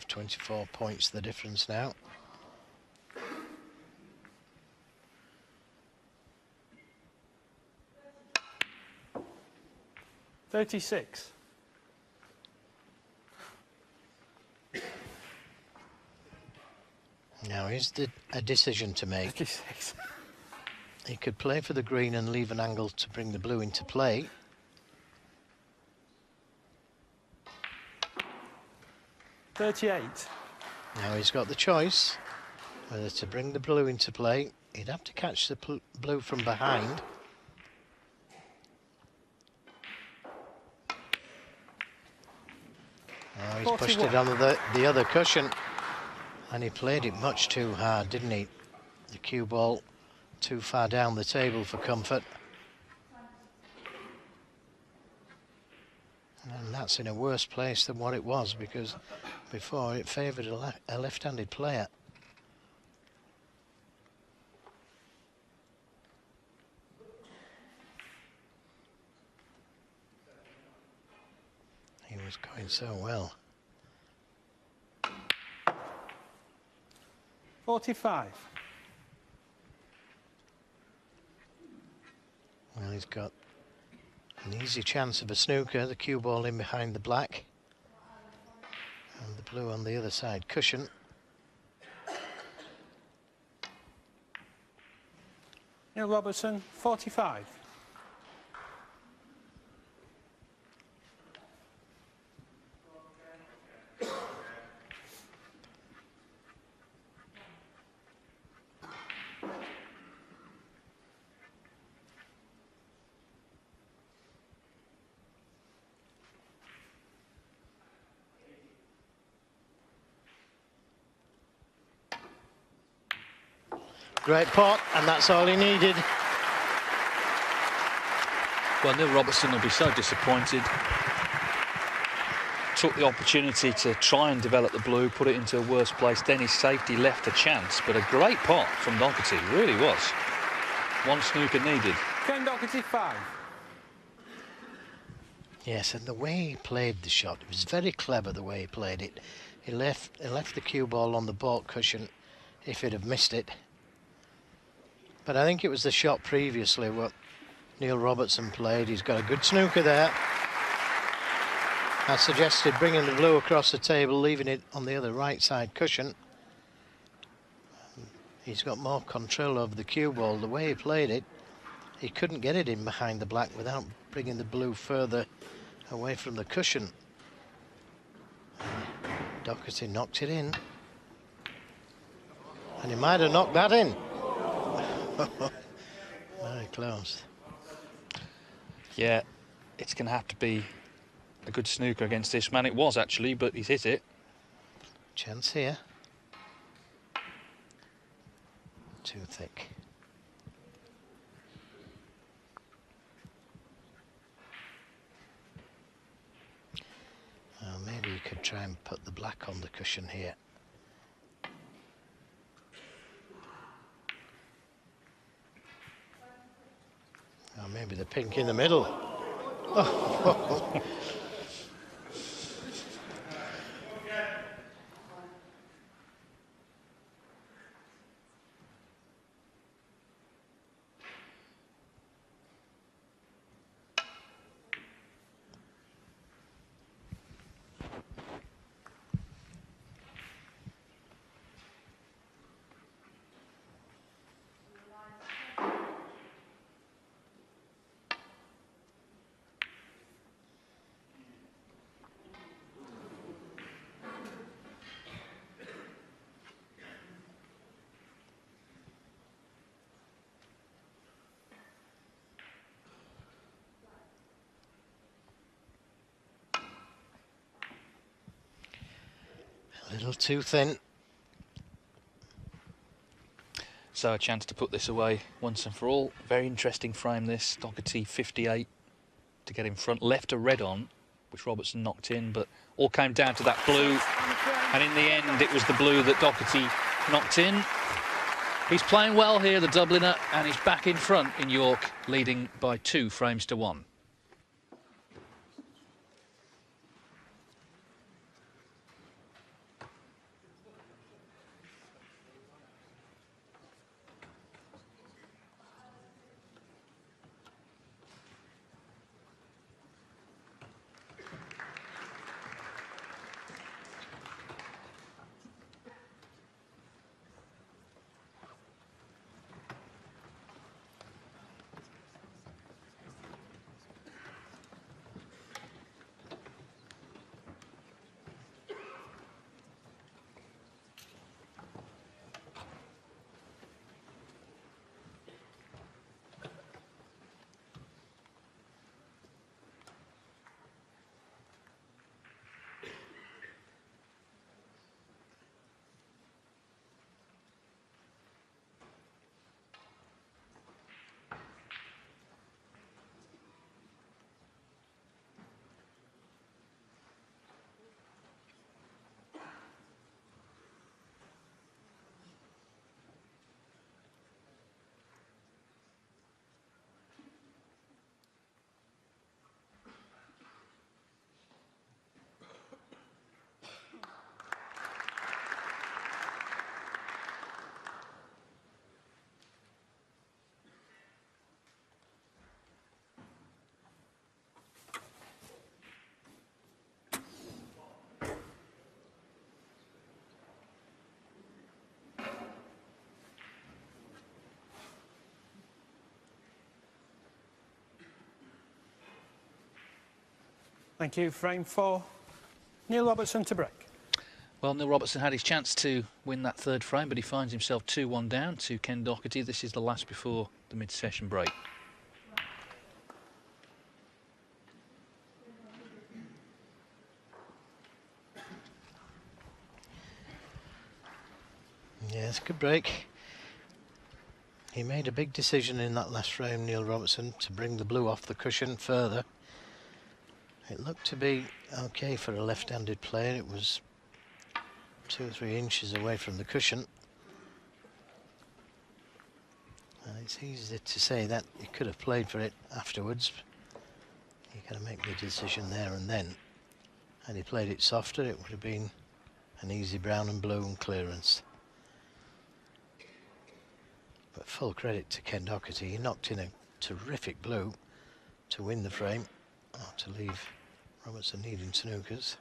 24 points the difference now. $36. Now is a decision to make. 56. He could play for the green and leave an angle to bring the blue into play. $38. Now he's got the choice whether to bring the blue into play. He'd have to catch the blue from behind. Now he's pushed it on the other cushion, and he played it much too hard, didn't he? The cue ball too far down the table for comfort. And that's in a worse place than what it was, because before it favoured a left-handed player. He was going so well. 45. Well, he's got an easy chance of a snooker, the cue ball in behind the black and the blue on the other side cushion. Neil Robertson, 45. Great pot, and that's all he needed. Well, Neil Robertson will be so disappointed. Took the opportunity to try and develop the blue, put it into a worse place. Then his safety left a chance, but a great pot from Doherty, really was. One snooker needed. Ken Doherty, 5. Yes, and the way he played the shot, it was very clever the way he played it. He left the cue ball on the baulk cushion if he'd have missed it. But I think it was the shot previously what Neil Robertson played. He's got a good snooker there. I suggested bringing the blue across the table, leaving it on the other right side cushion. He's got more control over the cue ball. The way he played it, he couldn't get it in behind the black without bringing the blue further away from the cushion. Doherty knocked it in. And he might have knocked that in. Very close. Yeah, it's going to have to be a good snooker against this man. It was actually, but he's hit it. Chance here. Too thick. Maybe you could try and put the black on the cushion here. Oh, maybe the pink in the middle. Oh. A little too thin. So a chance to put this away once and for all. Very interesting frame this. Doherty 58 to get in front. Left a red on, which Robertson knocked in, but all came down to that blue. And in the end, it was the blue that Doherty knocked in. He's playing well here, the Dubliner, and he's back in front in York, leading by 2 frames to 1. Thank you. Frame 4. Neil Robertson to break. Well, Neil Robertson had his chance to win that 3rd frame, but he finds himself 2-1 down to Ken Doherty. This is the last before the mid-session break. Yes, good break. He made a big decision in that last frame, Neil Robertson, to bring the blue off the cushion further. It looked to be okay for a left-handed player. It was 2 or 3 inches away from the cushion. It's easy to say that he could have played for it afterwards. You got to make the decision there and then. Had he played it softer, it would have been an easy brown and blue and clearance. But full credit to Ken Doherty. He knocked in a terrific blue to win the frame, or to leave Robertson needing snookers.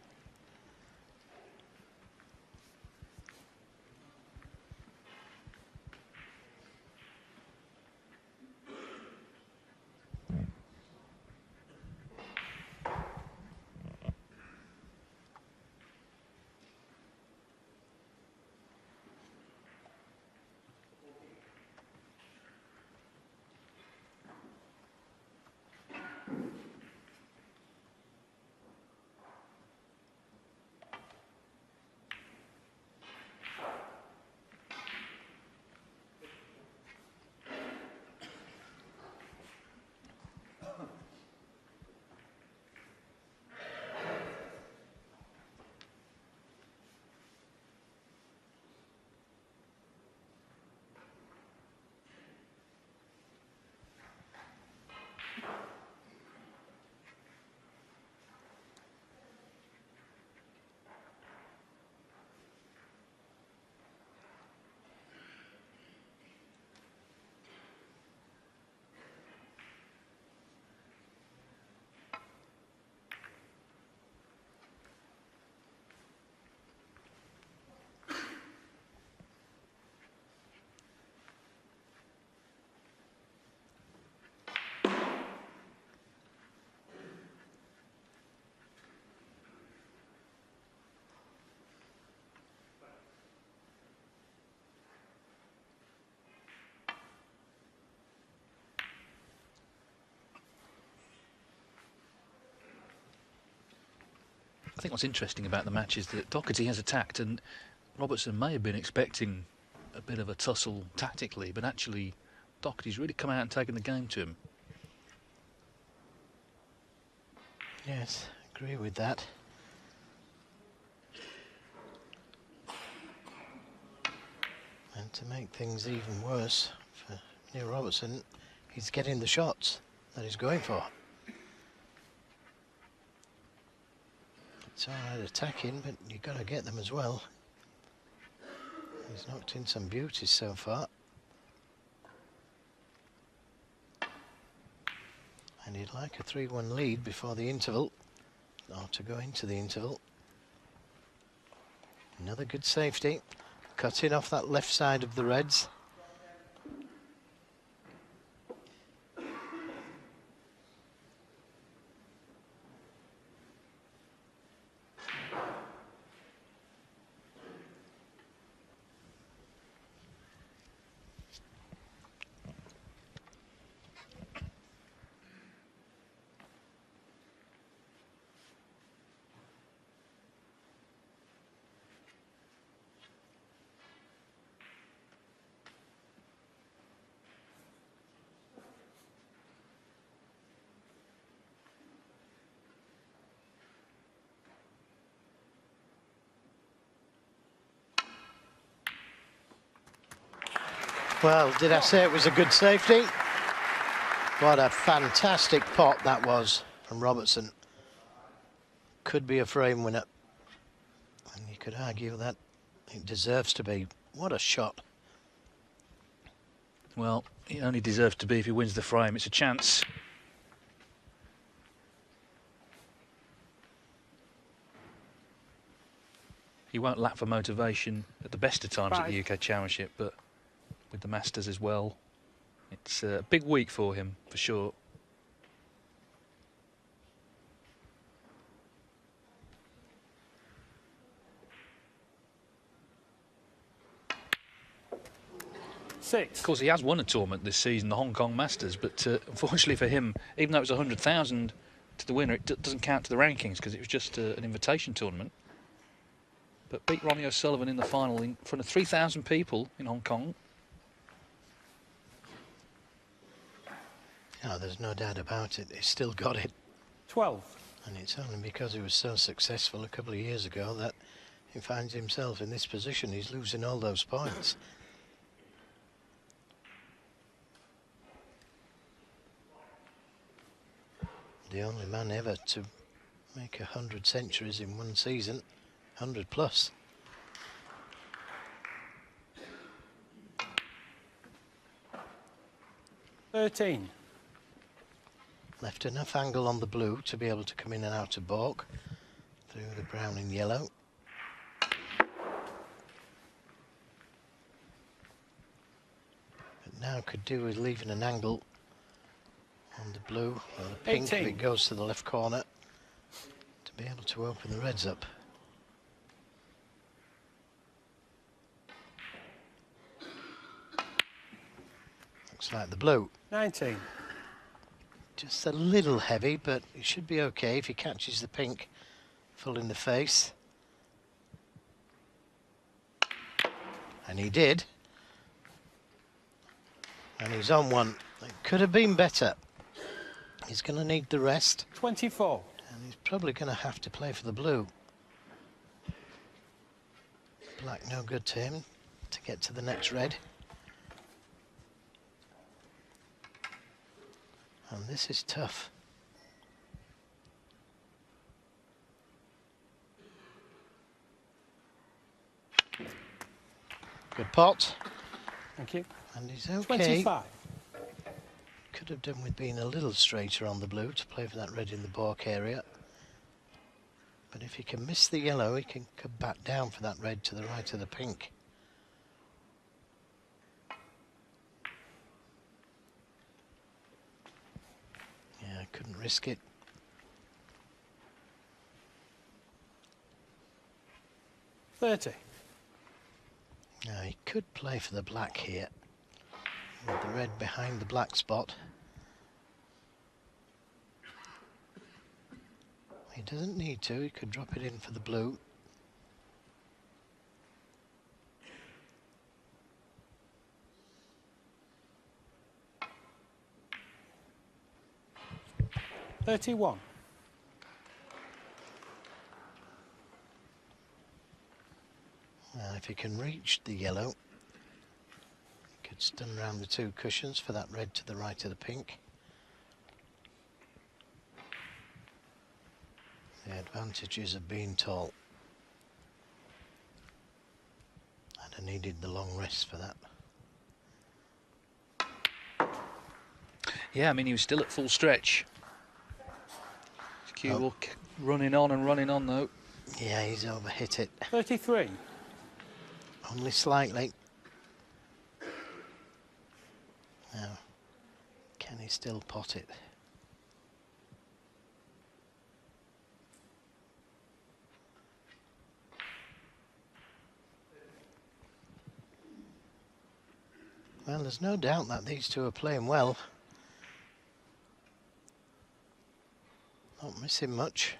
I think what's interesting about the match is that Doherty has attacked, and Robertson may have been expecting a bit of a tussle tactically, but actually Doherty's really come out and taken the game to him. Yes, agree with that. And to make things even worse for Neil Robertson, he's getting the shots that he's going for. It's all right attacking, but you've got to get them as well. He's knocked in some beauties so far. And he'd like a 3-1 lead before the interval, or to go into the interval. Another good safety, cutting off that left side of the Reds. Well, did I say it was a good safety? What a fantastic pot that was from Robertson. Could be a frame winner. And you could argue that it deserves to be. What a shot. Well, it only deserves to be if he wins the frame. It's a chance. He won't lack for motivation at the best of times at the UK Championship, but with the Masters as well, it's a big week for him, for sure. Six. Of course, he has won a tournament this season, the Hong Kong Masters, but unfortunately for him, even though it was 100,000 to the winner, it doesn't count to the rankings because it was just an invitation tournament. But beat Ronnie O'Sullivan in the final in front of 3,000 people in Hong Kong. No, there's no doubt about it. He's still got it. 12. And it's only because he was so successful a couple of years ago that he finds himself in this position. He's losing all those points. The only man ever to make 100 centuries in one season, 100 plus. $13. Left enough angle on the blue to be able to come in and out of baulk through the brown and yellow. But now could do with leaving an angle on the blue or the pink 18. if it goes to the left corner to be able to open the Reds up. Looks like the blue. 19. Just a little heavy, but it should be okay if he catches the pink full in the face. And he did. And he's on one. It could have been better. He's going to need the rest. 24. And he's probably going to have to play for the blue. Black no good to him to get to the next red. And this is tough. Good pot. Thank you. And he's okay. 25. Could have done with being a little straighter on the blue to play for that red in the baulk area. But if he can miss the yellow, he can come back down for that red to the right of the pink. Yeah, I couldn't risk it. $30. Now he could play for the black here, with the red behind the black spot. He doesn't need to, he could drop it in for the blue. $31. Now if he can reach the yellow, he could stun round the two cushions for that red to the right of the pink. The advantages of being tall. And I needed the long rest for that. Yeah, I mean, he was still at full stretch. His cue ball running on though. Yeah, he's overhit it. 33. Only slightly. Now, can he still pot it? Well, there's no doubt that these two are playing well. Not missing much.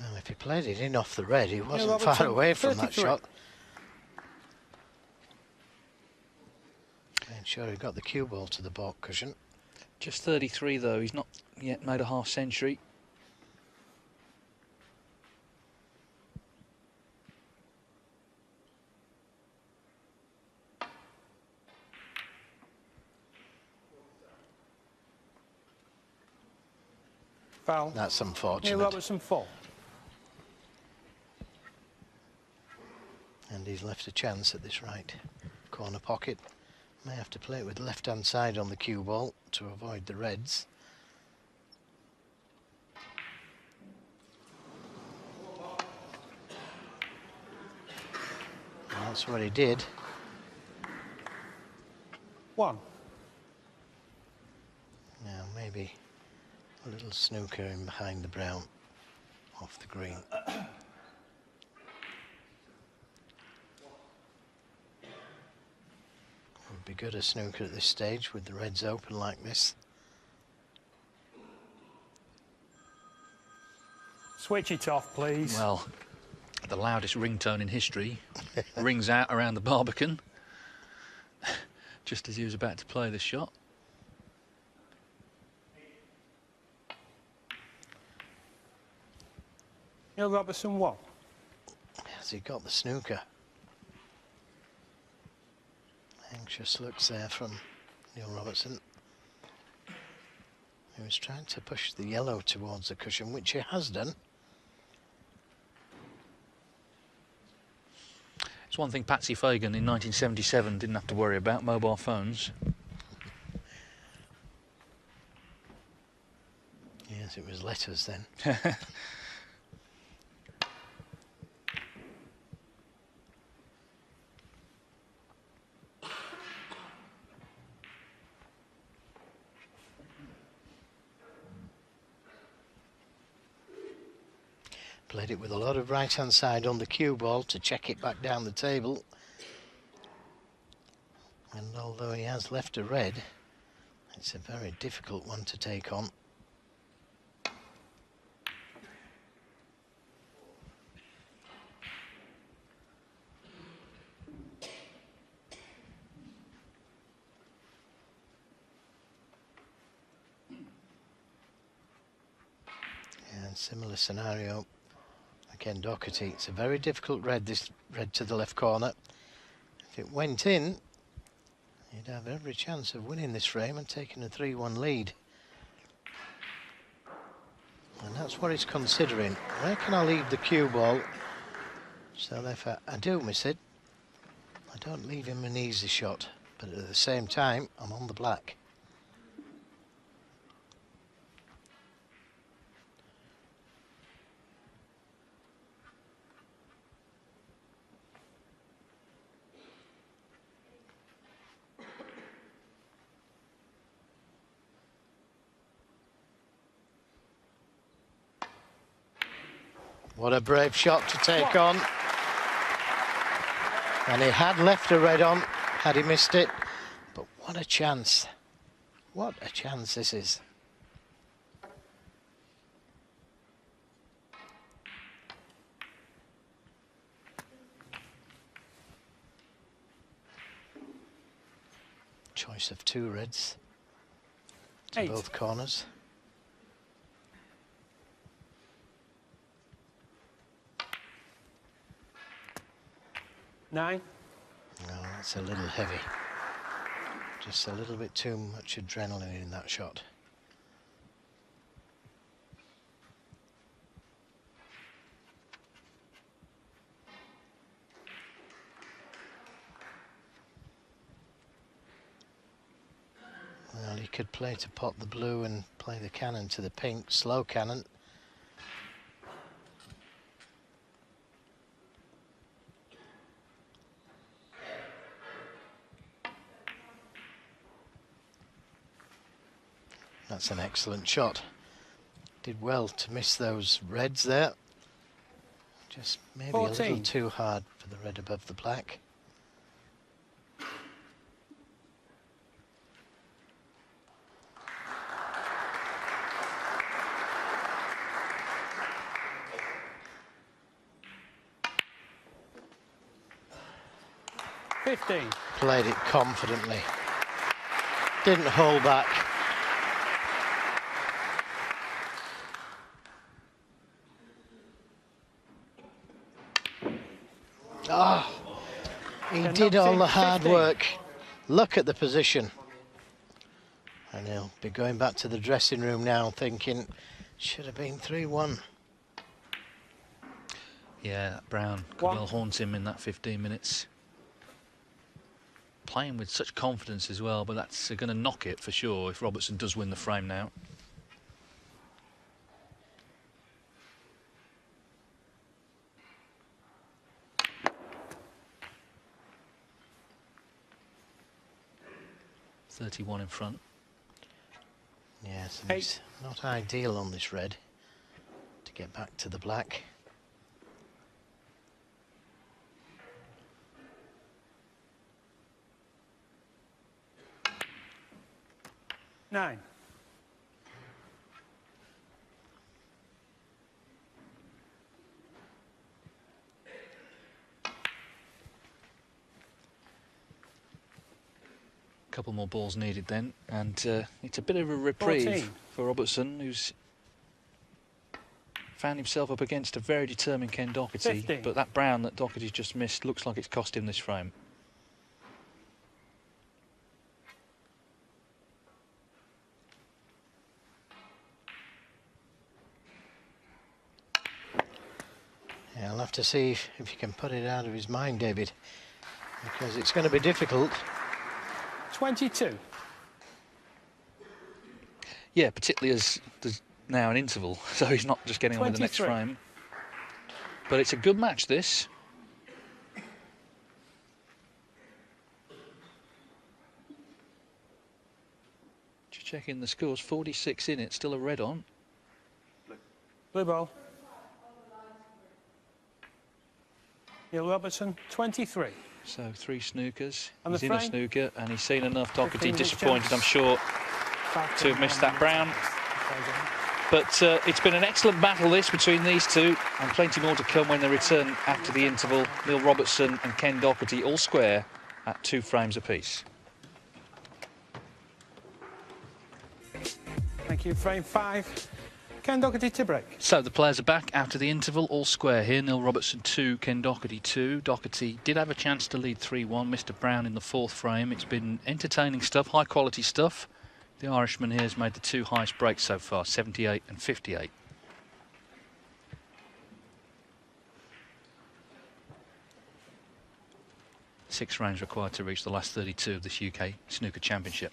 Well, if he played it in off the red, he wasn't Robertson, far away from that 33. shot. Made sure he got the cue ball to the baulk cushion. Just 33 though, he's not yet made a half century. Foul. That's Neil unfortunate. Robertson 4. And he's left a chance at this right corner pocket. May have to play it with the left hand side on the cue ball to avoid the reds. And that's what he did. 1. Now maybe a little snooker in behind the brown off the green. Would be good a snooker at this stage with the reds open like this. Switch it off, please. Well, the loudest ringtone in history rings out around the Barbican just as he was about to play the shot. Neil Robertson 1. Has he got the snooker? Anxious looks there from Neil Robertson. He was trying to push the yellow towards the cushion, which he has done. It's one thing Patsy Fagan in 1977 didn't have to worry about, mobile phones. Yes, it was letters then. Played it with a lot of right-hand side on the cue ball to check it back down the table. And although he has left a red, it's a very difficult one to take on. And similar scenario. Ken Doherty. It's a very difficult red, this red to the left corner. If it went in, he'd have every chance of winning this frame and taking a 3-1 lead. And that's what he's considering. Where can I leave the cue ball so that if I do miss it, I don't leave him an easy shot, but at the same time, I'm on the black. What a brave shot to take on. And he had left a red on, had he missed it. But what a chance. What a chance this is. Choice of 2 reds to 8. both corners. Nine. No, that's a little heavy. Just a little bit too much adrenaline in that shot. Well, he could play to pot the blue and play the cannon to the pink, slow cannon. That's an excellent shot. Did well to miss those reds there. Just maybe 14. a little too hard for the red above the black. Played it confidently. Didn't hold back. Ah, he did all the hard work. Look at the position. And he'll be going back to the dressing room now thinking, should have been 3-1. Yeah, Brown could well haunt him in that 15 minutes. Playing with such confidence as well, but that's going to knock it for sure if Robertson does win the frame now. .31 in front. Yes, and it's not ideal on this red to get back to the black. Nine. Couple more balls needed then, and it's a bit of a reprieve 14. for Robertson, who's found himself up against a very determined Ken Doherty. 15. But that brown that Doherty's just missed looks like it's cost him this frame. Yeah, I'll have to see if you can put it out of his mind, David, because it's going to be difficult. 22. Yeah, particularly as there's now an interval, so he's not just getting on with the next 23. frame. But it's a good match, this. Just checking the scores, 46 in it, still a red on. Blue ball. Neil Robertson, 23. So 3 snookers. And He's the in a frame? snooker, and he's seen enough. Doherty 15 disappointed, chance. I'm sure, to have missed that brown. But it's been an excellent battle, this, between these two, and plenty more to come when they return after the interval. Neil Robertson and Ken Doherty all square at 2 frames apiece. Thank you. Frame 5. Ken Doherty to break. So the players are back after the interval, all square here. Neil Robertson 2, Ken Doherty 2. Doherty did have a chance to lead 3-1. Mr. Brown in the 4th frame. It's been entertaining stuff, high quality stuff. The Irishman here has made the 2 highest breaks so far, 78 and 58. 6 rounds required to reach the last 32 of this UK Snooker Championship.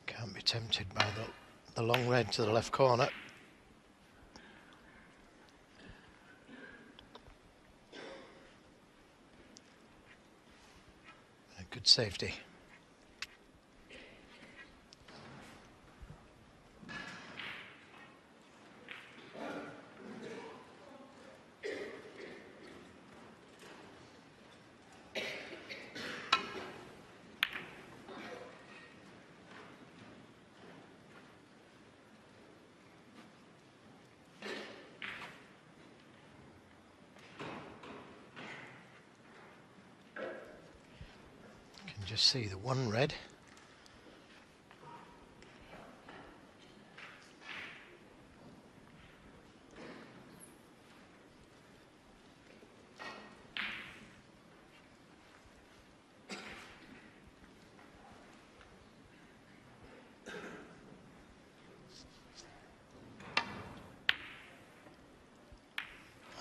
Can't be tempted by the long red to the left corner. A good safety. Just see the one red.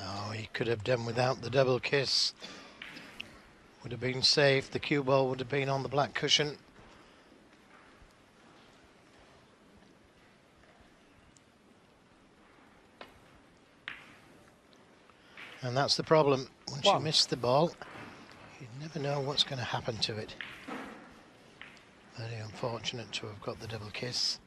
Oh, he could have done without the double kiss. Would have been safe. The cue ball would have been on the black cushion. And that's the problem. Once you miss the ball, you never know what's going to happen to it. Very unfortunate to have got the double kiss.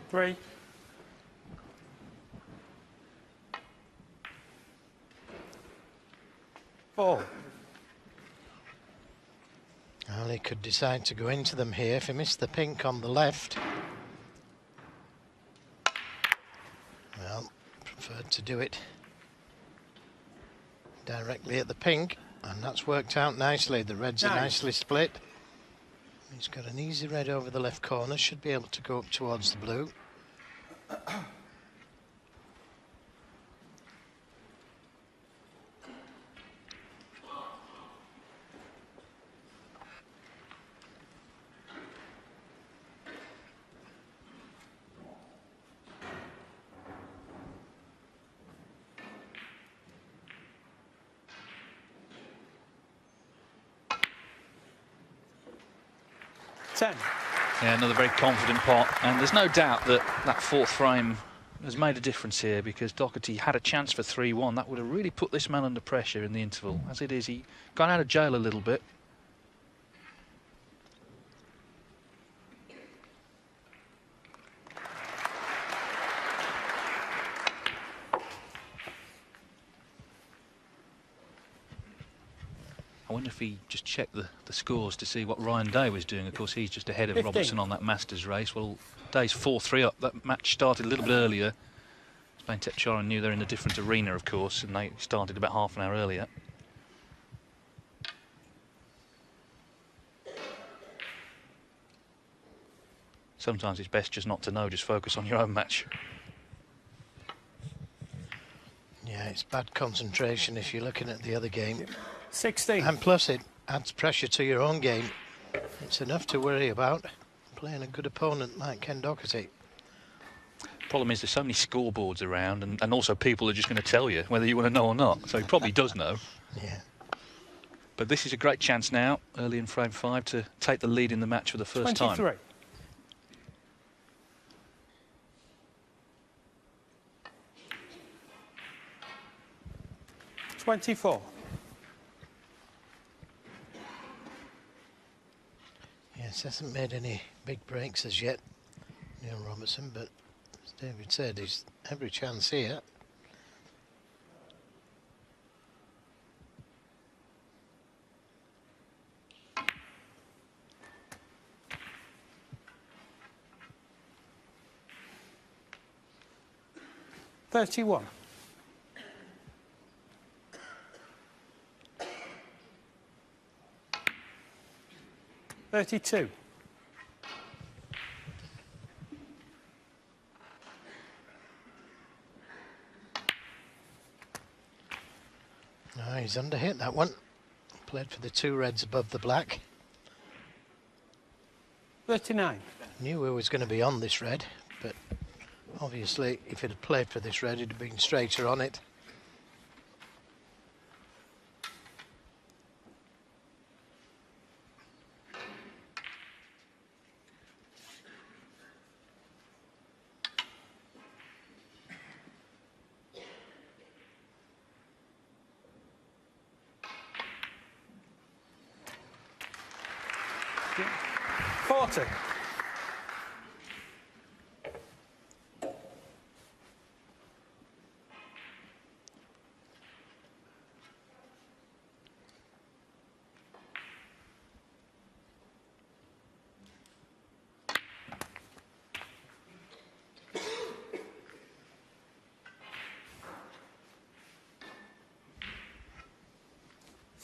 Three. Four. Well, he could decide to go into them here if he missed the pink on the left. Well, preferred to do it directly at the pink, and that's worked out nicely. The reds are nicely split. He's got an easy red over the left corner, should be able to go up towards the blue. Yeah, another very confident pot, and there's no doubt that that 4th frame has made a difference here, because Doherty had a chance for 3-1. That would have really put this man under pressure in the interval. As it is, he got out of jail a little bit. I wonder if he just checked the scores to see what Ryan Day was doing. Of course, he's just ahead of 15. Robertson on that Masters race. Well, Day's 4-3 up. That match started a little bit earlier. Spain Tepchara knew they're in a different arena, of course, and they started about half an hour earlier. Sometimes it's best just not to know, just focus on your own match. Yeah, it's bad concentration if you're looking at the other game. 16. And plus it adds pressure to your own game. It's enough to worry about playing a good opponent like Ken Doherty. Problem is there's so many scoreboards around, and also people are just going to tell you whether you want to know or not. So he probably does know. Yeah. But this is a great chance now, early in frame 5, to take the lead in the match for the first 23. time. 24. Yes, hasn't made any big breaks as yet, Neil Robertson, but as David said, he's every chance here. $31. 32. Oh, he's underhit that one. Played for the 2 reds above the black. 39. Knew he was going to be on this red, but obviously if he'd have played for this red, he'd have been straighter on it. Yeah. 40.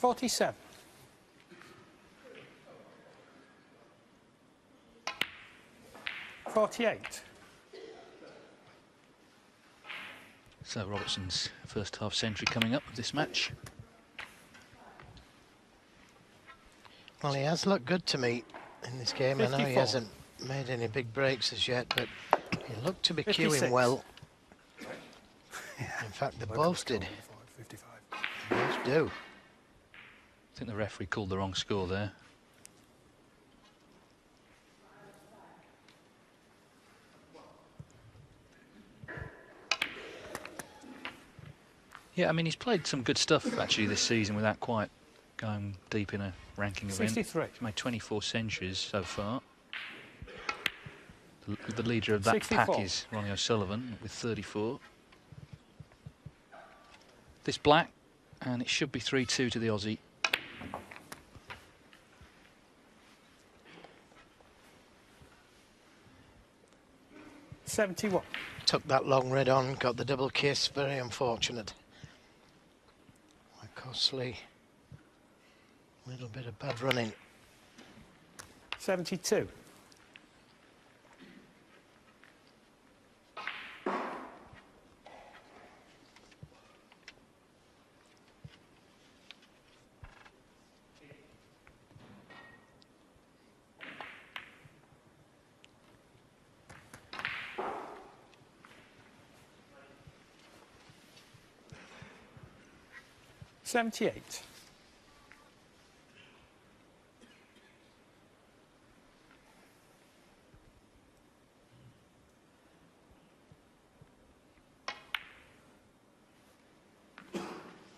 $47. 48. So Robertson's first half century coming up with this match. Well, he has looked good to me in this game. I know he 54. hasn't made any big breaks as yet, but he looked to be 56. queuing well. In fact, they both did. 55. Both do. I think the referee called the wrong score there. Yeah, I mean, he's played some good stuff actually this season without quite going deep in a ranking event. 63. He's made 24 centuries so far. The leader of that 64. pack is Ronnie O'Sullivan with 34. This black, and it should be 3-2 to the Aussie. $71. Took that long red on, got the double kiss. Very unfortunate. Costly. A little bit of bad running. 72. $78.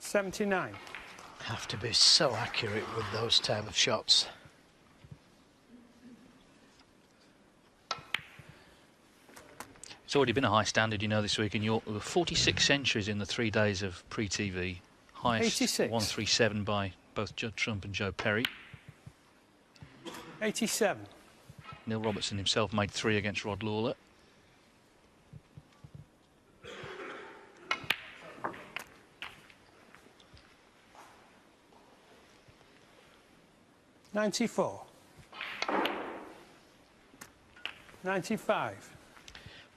$79. Have to be so accurate with those type of shots. It's already been a high standard, you know, this week in York. There were 46 centuries in the 3 days of pre-TV. Highest 86. 137 by both Judd Trump and Joe Perry. 87. Neil Robertson himself made 3 against Rod Lawler. $94. 95.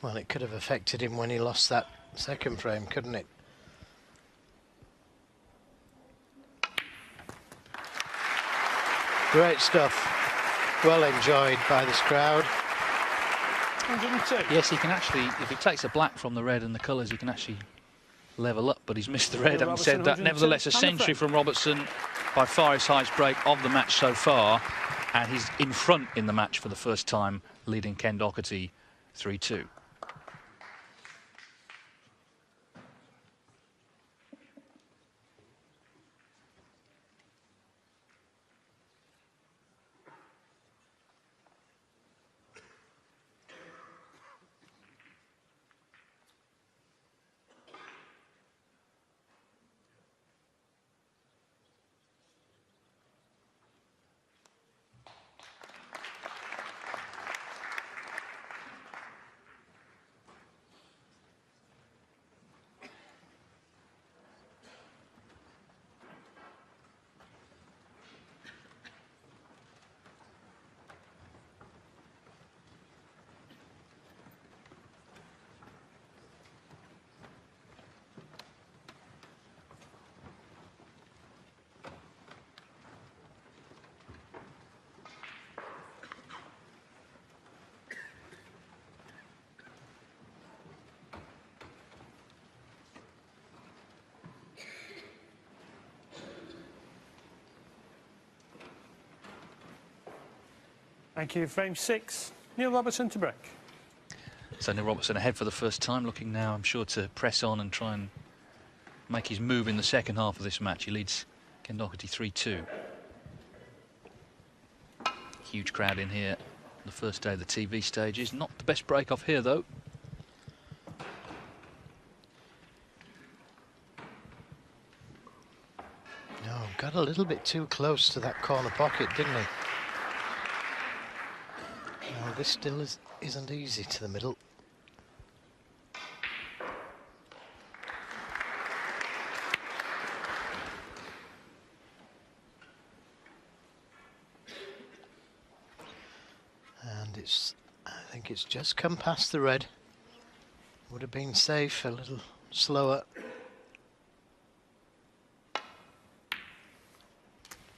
Well, it could have affected him when he lost that second frame, couldn't it? Great stuff. Well enjoyed by this crowd. 102. Yes, he can actually, if he takes a black from the red and the colours, he can actually level up, but he's missed the red. Having said that, nevertheless, a century from Robertson, by far his highest break of the match so far, and he's in front in the match for the first time, leading Ken Doherty 3-2. Thank you. Frame 6. Neil Robertson to break. So Neil Robertson ahead for the first time, looking now, I'm sure, to press on and try and make his move in the second half of this match. He leads Ken Doherty 3-2. Huge crowd in here. The first day of the TV stages. Not the best break off here, though. No, got a little bit too close to that corner pocket, didn't he? No, this still isn't easy to the middle. And I think it's just come past the red. Would have been safe, a little slower.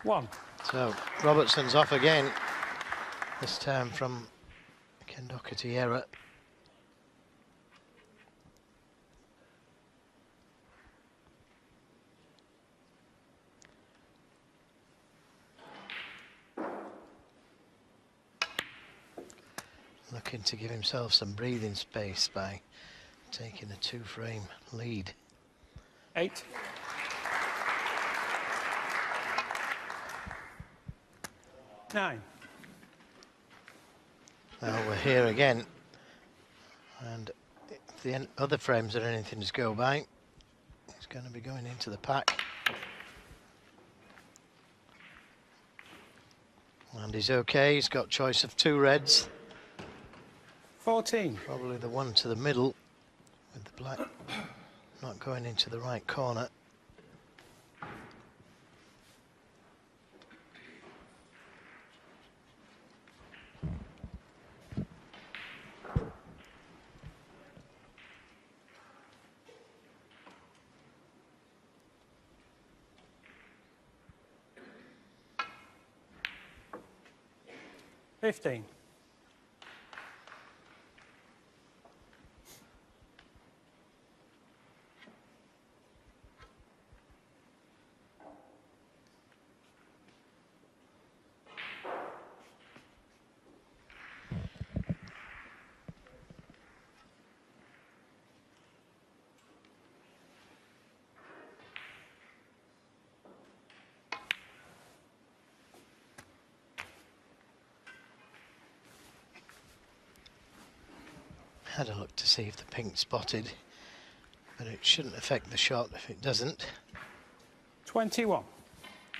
1. So Robertson's off again, this time from Ken Doherty error. Looking to give himself some breathing space by taking a 2-frame lead. 8. Nine. Well, we're here again, and if the other frames are anything to go by, he's going to be going into the pack. And he's okay, he's got choice of 2 reds. 14. Probably the one to the middle, with the black not going into the right corner. $15. Had a look to see if the pink spotted, but it shouldn't affect the shot if it doesn't. 21.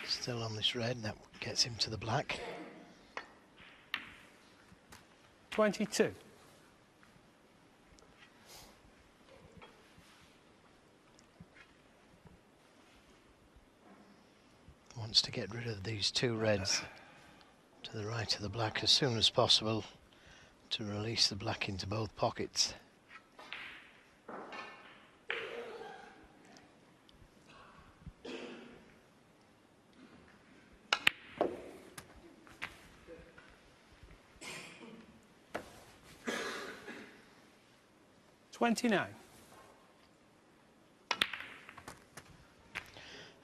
Still on this red, that gets him to the black. 22. Wants to get rid of these 2 reds to the right of the black as soon as possible to release the black into both pockets. $29.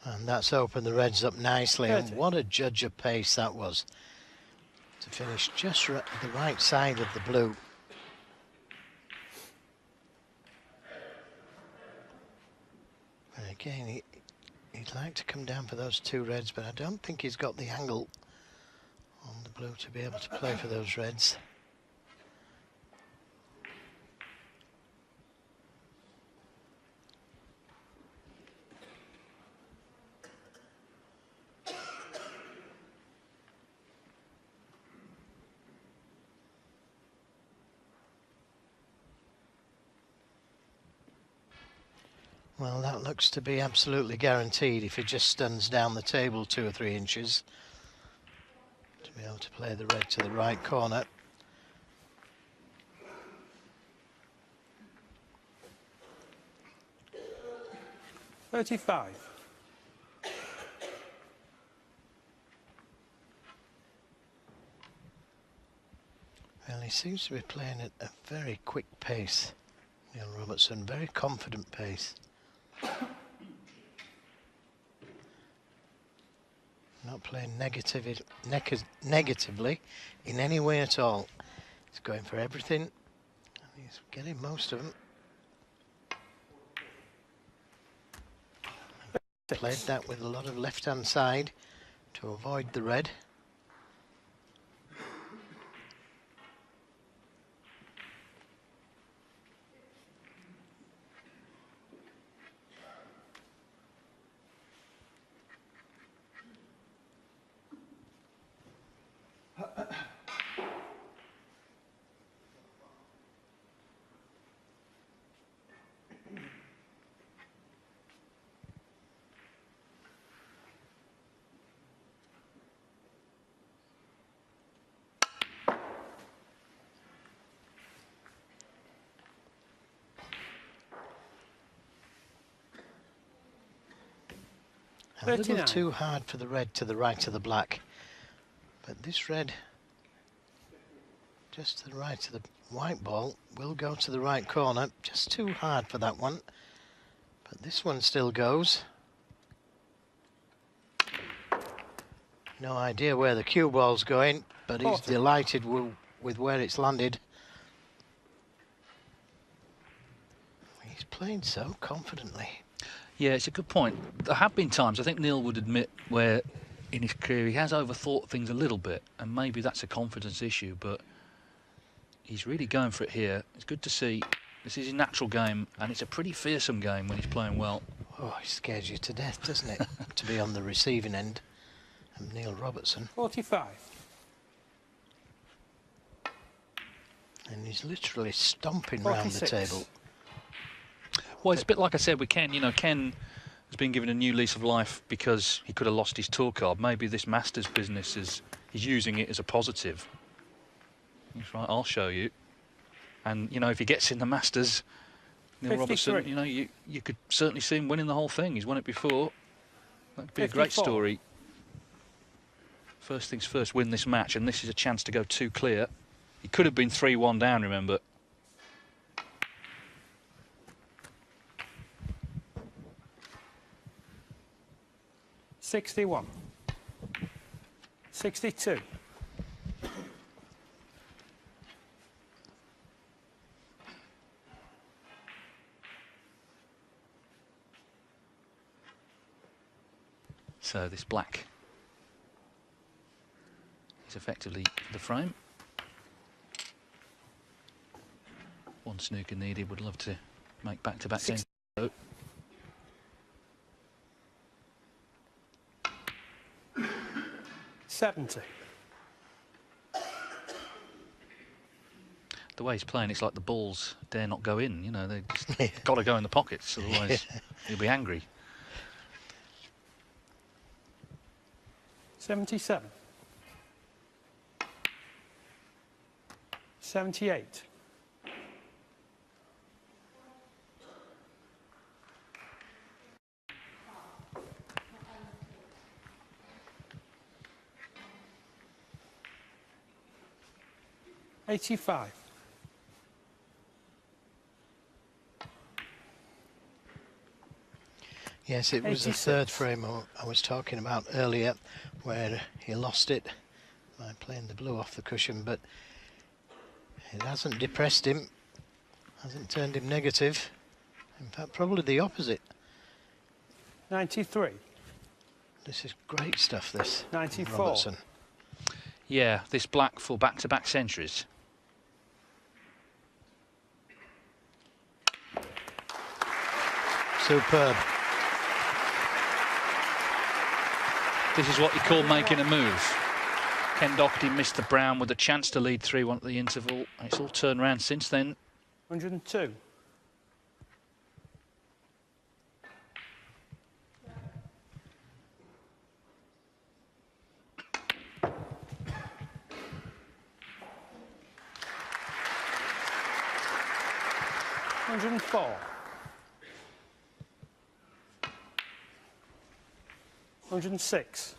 And that's opened the reds up nicely, and 30. what a judge of pace that was, to finish just the right side of the blue. And again, he'd like to come down for those 2 reds, but I don't think he's got the angle on the blue to be able to play for those reds. Well, that looks to be absolutely guaranteed if he just stuns down the table 2 or 3 inches to be able to play the red to the right corner. $35. Well, he seems to be playing at a very quick pace, Neil Robertson, very confident pace. not playing negatively in any way at all. He's going for everything. And he's getting most of them. Played that with a lot of left-hand side to avoid the red. A little 39. too hard for the red to the right of the black. But this red, just to the right of the white ball, will go to the right corner. Just too hard for that one. But this one still goes. No idea where the cue ball's going, but he's 40. delighted with where it's landed. He's played so confidently. Yeah, it's a good point. There have been times, I think Neil would admit, where in his career he has overthought things a little bit, and maybe that's a confidence issue, but he's really going for it here. It's good to see. This is his natural game, and it's a pretty fearsome game when he's playing well. Oh, it scares you to death, doesn't it? To be on the receiving end of Neil Robertson. 45. And he's literally stomping round the 46. table. Well, it's a bit like I said with Ken. You know, Ken has been given a new lease of life because he could have lost his tour card. Maybe this Masters business he's using it as a positive. He's right, I'll show you. And, you know, if he gets in the Masters, Neil 53. Robertson, you know, you could certainly see him winning the whole thing. He's won it before. That could be a great 54. story. First things first, win this match, and this is a chance to go 2 clear. He could have been 3-1 down, remember. $61. 62. So this black is effectively the frame. One snooker needed. Would love to make back-to-back games. 70. The way he's playing, it's like the balls dare not go in. You know, they just got to go in the pockets, otherwise he'll be angry. 77. 78. 85. Yes, it was the 86. third frame I was talking about earlier, where he lost it by playing the blue off the cushion, but it hasn't depressed him, hasn't turned him negative. In fact, probably the opposite. 93. This is great stuff, this. 94. Robertson. Yeah, this black for back-to-back centuries. Superb. This is what you call making a move. Ken Doherty missed the brown with a chance to lead 3-1 at the interval. And it's all turned around since then. 102. $104. 106.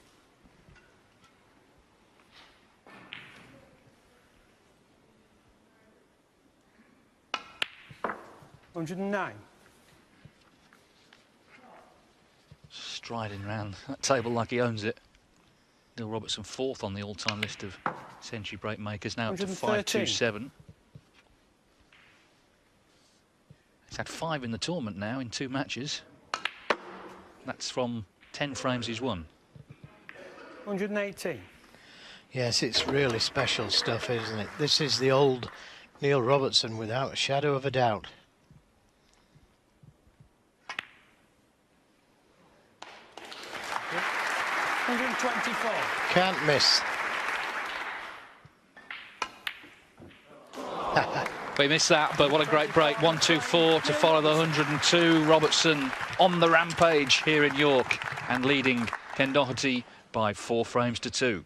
109. Striding round that table like he owns it. Neil Robertson fourth on the all-time list of century break makers, now up to 113. 527. He's had 5 in the tournament now in 2 matches. That's from 10 frames he's won. 118. Yes, it's really special stuff, isn't it? This is the old Neil Robertson without a shadow of a doubt. Yep. 124. Can't miss. But he missed that, but what a great break. 1-2-4 to follow the 102. Robertson on the rampage here in York and leading Ken Doherty by 4 frames to 2.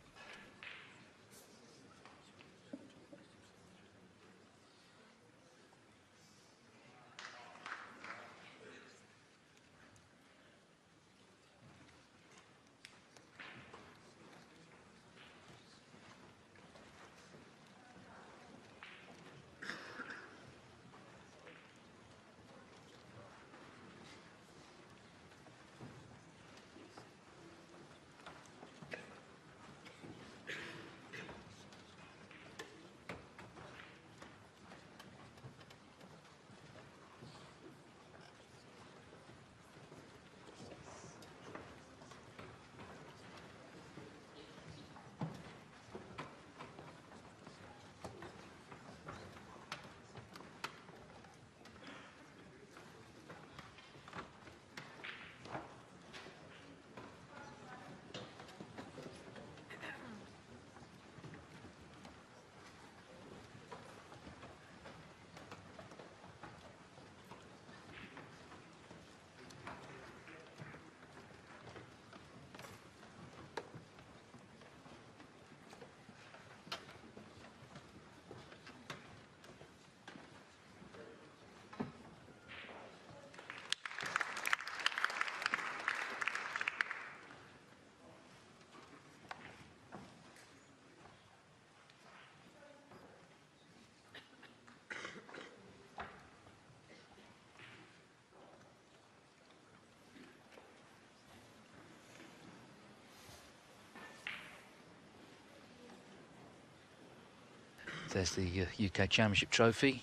There's the UK Championship trophy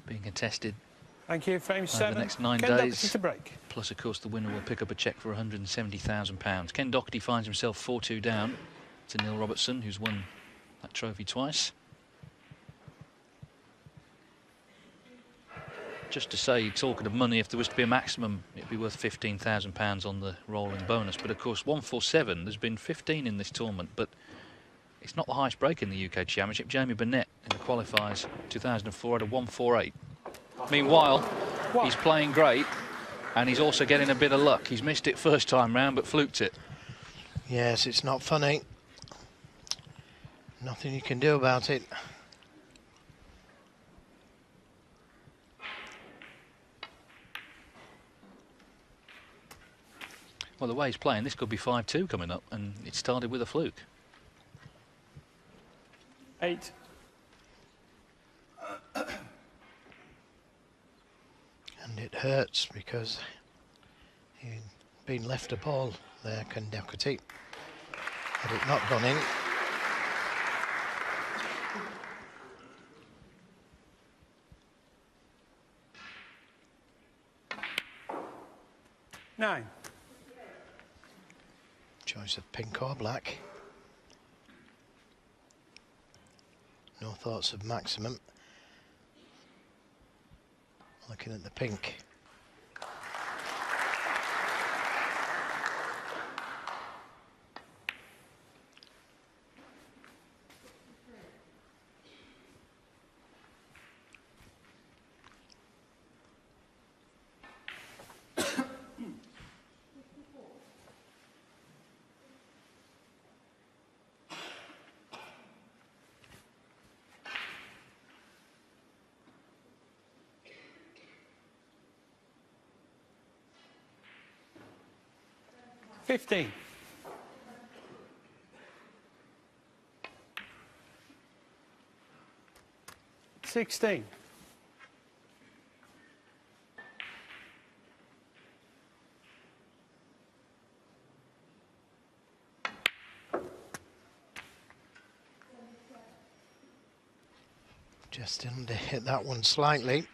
being contested Thank you. Frame 7. over the next 9 Ken Doherty days. to break. Plus, of course, the winner will pick up a cheque for £170,000. Ken Doherty finds himself 4-2 down to Neil Robertson, who's won that trophy twice. Just to say, talking of money, if there was to be a maximum, it'd be worth £15,000 on the rolling bonus. But of course, 147, there's been 15 in this tournament, but it's not the highest break in the UK Championship. Jamie Burnett in the qualifiers 2004 had a 148. Meanwhile, he's playing great, and he's also getting a bit of luck. He's missed it first time round, but fluked it. Yes, it's not funny. Nothing you can do about it. Well, the way he's playing, this could be 5-2 coming up, and it started with a fluke. 8. And it hurts because he'd been left a ball there, Ken Doherty. Had it not gone in. Nine. Choice of pink or black. No thoughts of maximum. Looking at the pink. $15. 16. Just under hit that one slightly.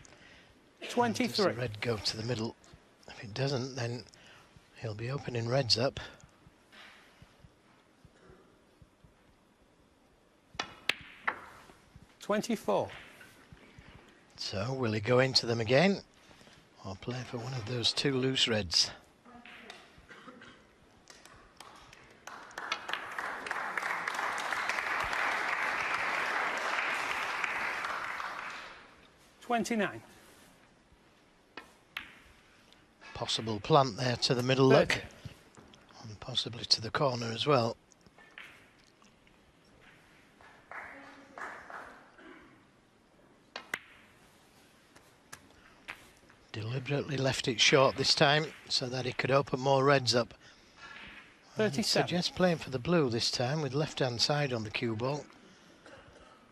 Does 23. the red go to the middle? If it doesn't, then he'll be opening reds up. $24. So will he go into them again, or play for one of those two loose reds? $29. Possible plant there to the middle 30. look, and possibly to the corner as well. Deliberately left it short this time so that he could open more reds up. 37. Suggest playing for the blue this time with left hand side on the cue ball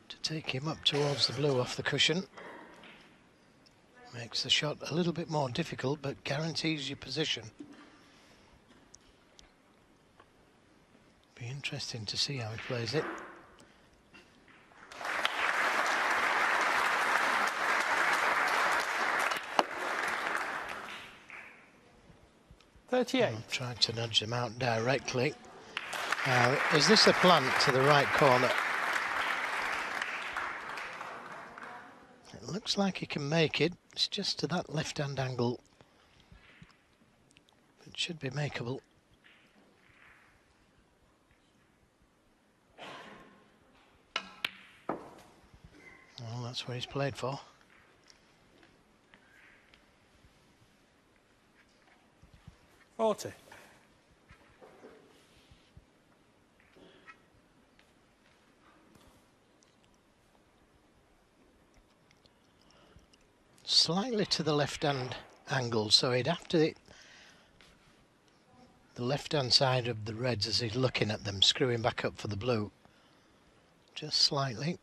to take him up towards the blue off the cushion. Makes the shot a little bit more difficult, but guarantees your position. Be interesting to see how he plays it. $38. Tried to nudge them out directly. Is this a plant to the right corner? It looks like he can make it. It's just to that left-hand angle. It should be makeable. Well, that's what he's played for. $40. Slightly to the left-hand angle, so he'd have to hit the left-hand side of the reds as he's looking at them, screwing back up for the blue. Just slightly.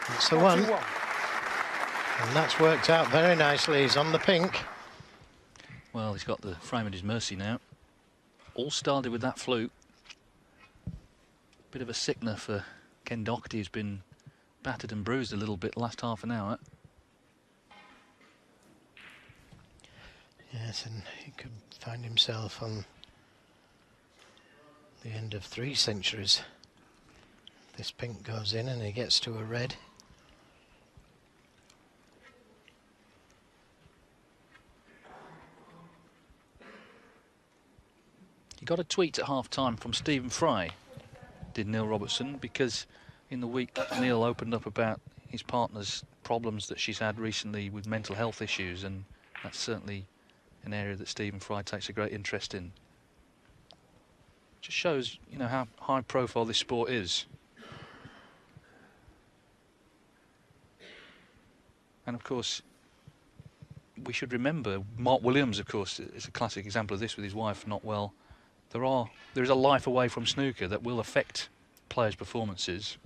That's the one. 41. And that's worked out very nicely. He's on the pink. Well, he's got the frame at his mercy now. All started with that fluke. Bit of a sickener for Ken Doherty, who's been battered and bruised a little bit last half an hour. Yes, and he could find himself on the end of 3 centuries. This pink goes in and he gets to a red. He got a tweet at half-time from Stephen Fry, did Neil Robertson, because in the week Neil opened up about his partner's problems that she's had recently with mental health issues, and that's certainly an area that Stephen Fry takes a great interest in. Just shows, you know, how high profile this sport is. And of course, we should remember Mark Williams, of course, is a classic example of this with his wife not well. There is a life away from snooker that will affect players' performances.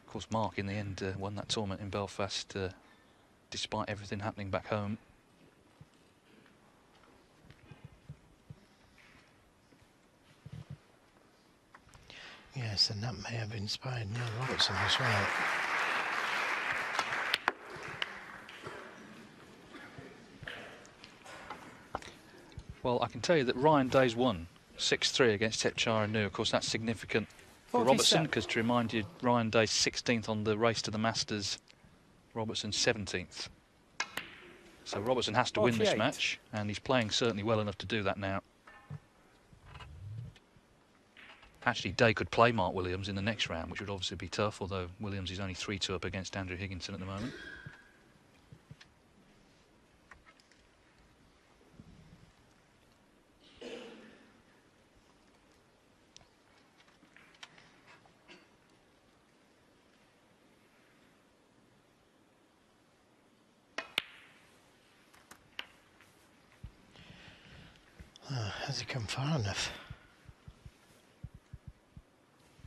Of course, Mark in the end won that tournament in Belfast despite everything happening back home. Yes, and that may have inspired Neil Robertson as well. Well, I can tell you that Ryan Day's won 6-3 against Tepchara Nu. Of course, that's significant for Robertson, because to remind you, Ryan Day's 16th on the race to the Masters, Robertson's 17th. So Robertson has to win this match, and he's playing certainly well enough to do that now. Actually, Day could play Mark Williams in the next round, which would obviously be tough, although Williams is only 3-2 up against Andrew Higginson at the moment. Has he come far enough?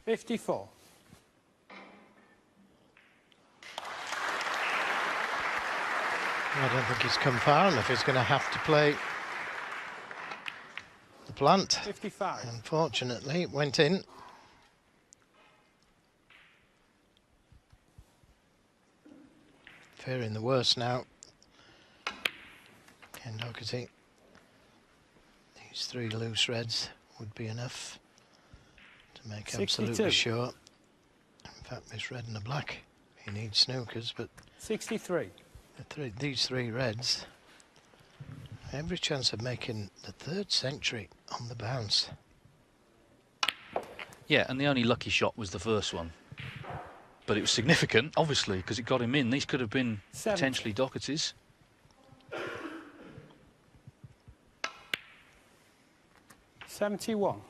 54. I don't think he's come far enough. He's going to have to play plant. 55. Unfortunately, it went in. Fearing the worst now. Ken Doherty. These 3 loose reds would be enough to make 62. absolutely sure. In fact, this red and the black, he needs snookers, but 63. these 3 reds, every chance of making the 3rd century on the bounce. Yeah, and the only lucky shot was the first one. But it was significant, obviously, because it got him in. These could have been 70. potentially Doherty's. 71.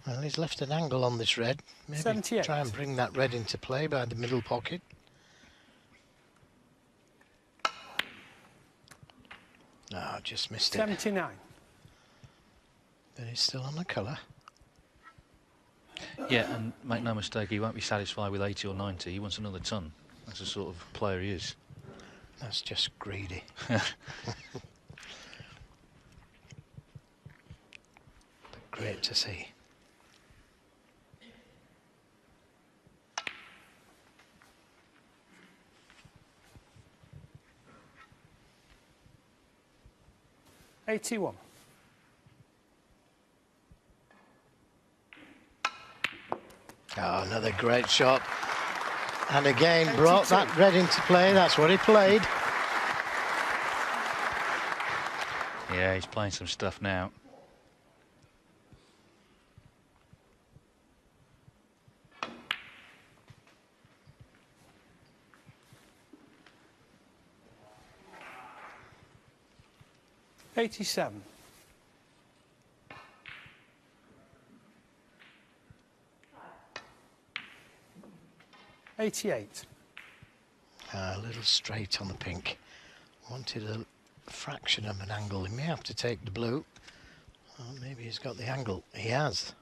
Well, he's left an angle on this red. Maybe 78. try and bring that red into play by the middle pocket. No, just missed it. 79. But he's still on the colour. Yeah, and make no mistake, he won't be satisfied with 80 or 90. He wants another ton. That's the sort of player he is. That's just greedy. But great to see. $81. Oh, another great shot. And again, brought that red into play. That's what he played. Yeah, he's playing some stuff now. $87. 88. A little straight on the pink. Wanted a fraction of an angle. He may have to take the blue. Or maybe he's got the angle. He has.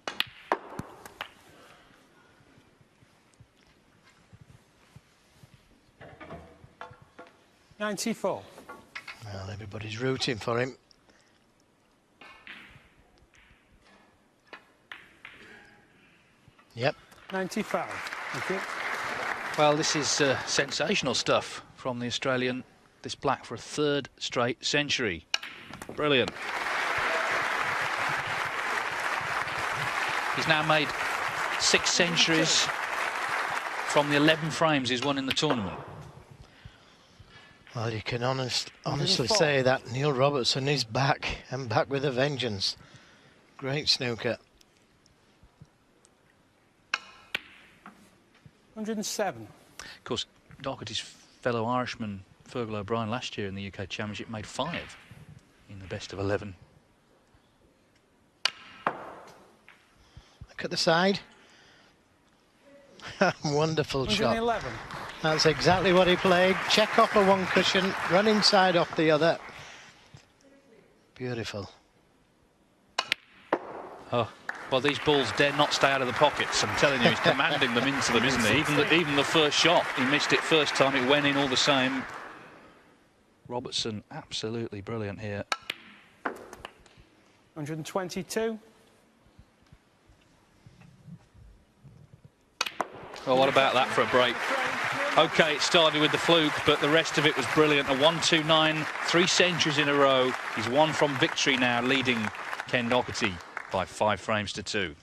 $94. Well, everybody's rooting for him. Yep. 95. Thank you. Well, this is sensational stuff from the Australian. This black for a 3rd straight century. Brilliant. He's now made 6 centuries from the 11 frames he's won in the tournament. Well, you can honestly say that Neil Robertson is back, and back with a vengeance. Great snooker. 107. Of course, Doherty's fellow Irishman, Fergal O'Brien, last year in the UK Championship made 5 in the best of 11. Look at the side. Wonderful shot. 111. That's exactly what he played. Check off of one cushion, run inside off the other. Beautiful. Oh, well, these balls dare not stay out of the pockets. I'm telling you, he's commanding them into them, isn't he? Even the first shot, he missed it first time, it went in all the same. Robertson, absolutely brilliant here. 122. Well, what about that for a break? OK, it started with the fluke, but the rest of it was brilliant. A 1-2-9, 3 centuries in a row. He's 1 from victory now, leading Ken Doherty by 5 frames to 2.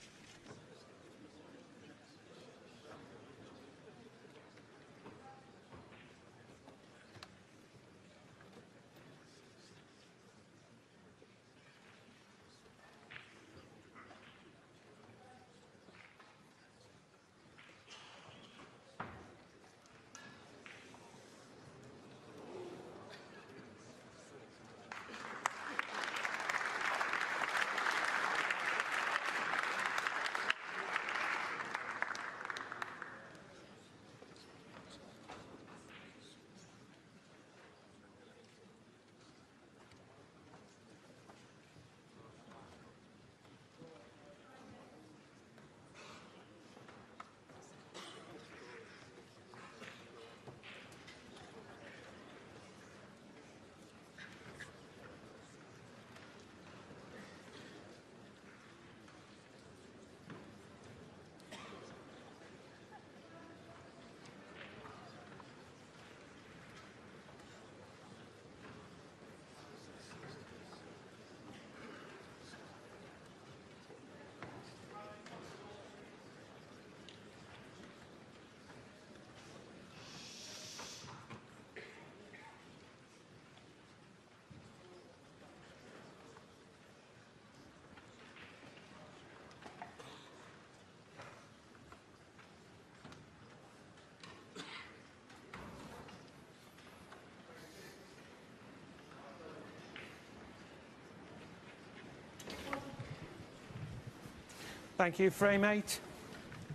Thank you, frame 8.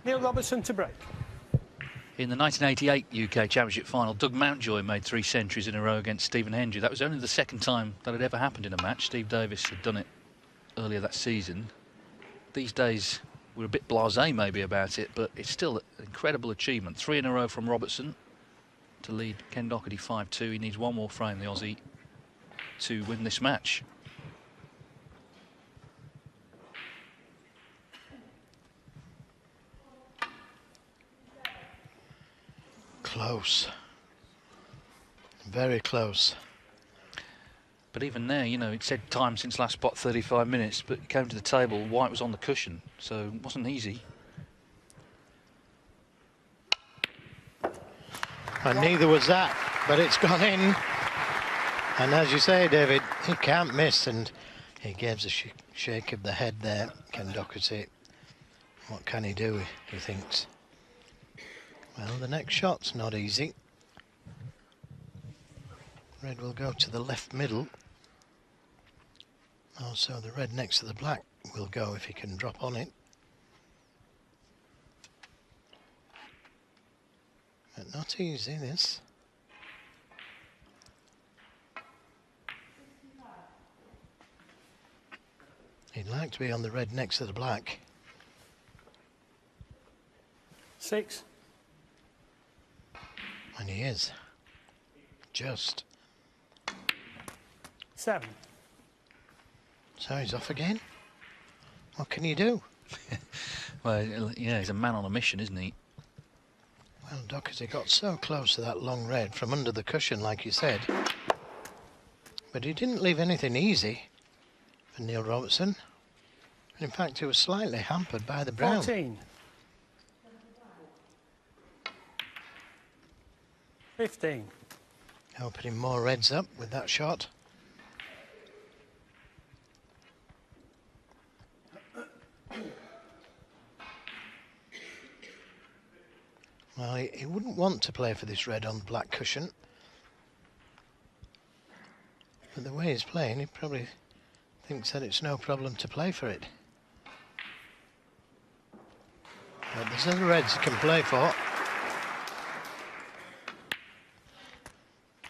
Neil Robertson to break. In the 1988 UK Championship final, Doug Mountjoy made 3 centuries in a row against Stephen Hendry. That was only the second time that had ever happened in a match. Steve Davis had done it earlier that season. These days, we're a bit blasé maybe about it, but it's still an incredible achievement. 3 in a row from Robertson to lead Ken Doherty 5-2. He needs one more frame, the Aussie, to win this match. Close. Very close. But even there, you know, it said time since last spot 35 minutes, but it came to the table, White was on the cushion, so it wasn't easy. And neither was that, but it's gone in. And as you say, David, he can't miss, and he gives a shake of the head there, Ken Doherty. What can he do, he thinks. Well, the next shot's not easy. Red will go to the left middle. Also, the red next to the black will go if he can drop on it. But not easy, this. He'd like to be on the red next to the black. 6. And he is. Just. 7. So he's off again. What can you do? Well, yeah, he's a man on a mission, isn't he? Well, Doherty got so close to that long red from under the cushion, like you said. But he didn't leave anything easy for Neil Robertson. And in fact, he was slightly hampered by the brown. 14. 15. Opening more reds up with that shot. Well, he wouldn't want to play for this red on the black cushion. But the way he's playing, he probably thinks that it's no problem to play for it. But there's other reds he can play for.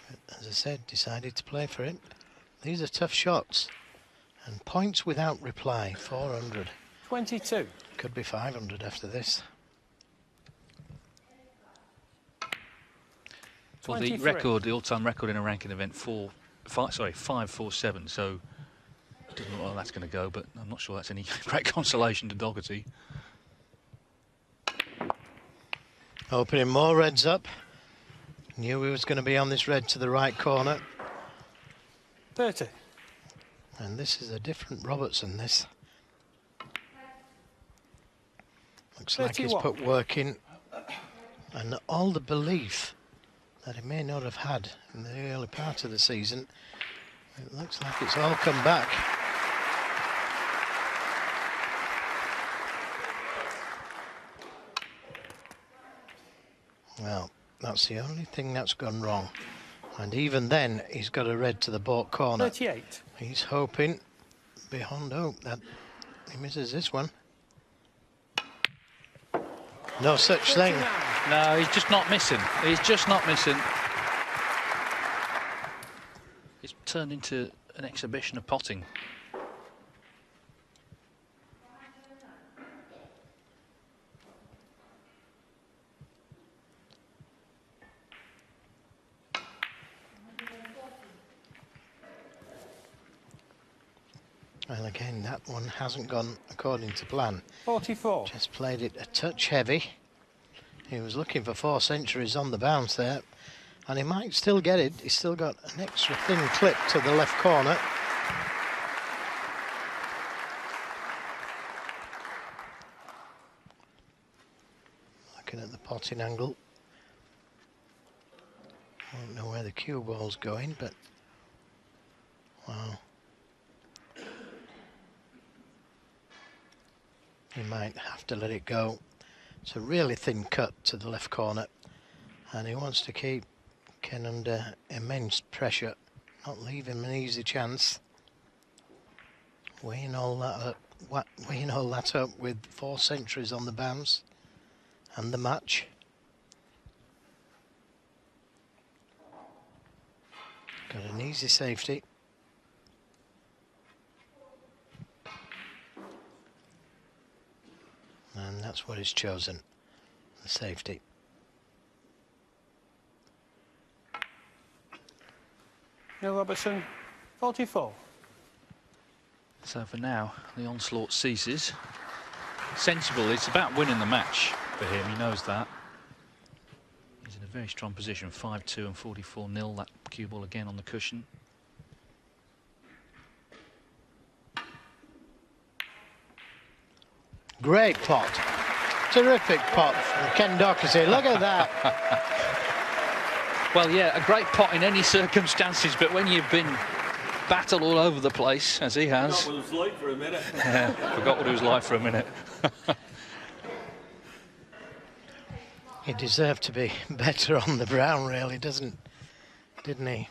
But as I said, decided to play for it. These are tough shots. And points without reply, 400. 22. Could be 500 after this. Well, the 23. record, the all-time record in a ranking event, 5-4-7. So it doesn't look like that's going to go, but I'm not sure that's any great consolation to Doherty. Opening more reds up. Knew he was going to be on this red to the right corner. 30. And this is a different Robertson, this. Looks like he's 31. put work in. And all the belief that he may not have had in the early part of the season, it looks like it's all come back. Well, that's the only thing that's gone wrong. And even then, he's got a red to the baulk corner. 38. He's hoping beyond hope that he misses this one. No such thing. 39. No, he's just not missing. He's just not missing. It's turned into an exhibition of potting. Well, again, that one hasn't gone according to plan. 44. Just played it a touch heavy. He was looking for 4 centuries on the bounce there, and he might still get it. He's still got an extra thin clip to the left corner. Looking at the potting angle. I don't know where the cue ball's going, but wow. He might have to let it go. It's a really thin cut to the left corner, and he wants to keep Ken under immense pressure, not leave him an easy chance. Weighing all that up. weighing all that up with 4 centuries on the bounce and the match. Got an easy safety. And that's what he's chosen, the safety. Neil Robertson, 44. So for now, the onslaught ceases. Sensible, it's about winning the match for him, he knows that. He's in a very strong position, 5-2 and 44-0, that cue ball again on the cushion. Great pot. Terrific pot from Ken Doherty. Look at that. Well, yeah, a great pot in any circumstances, but when you've been battled all over the place, as he has. Forgot what it was like for a minute. Yeah, forgot what it was like for a minute. He deserved to be better on the brown, really, didn't he?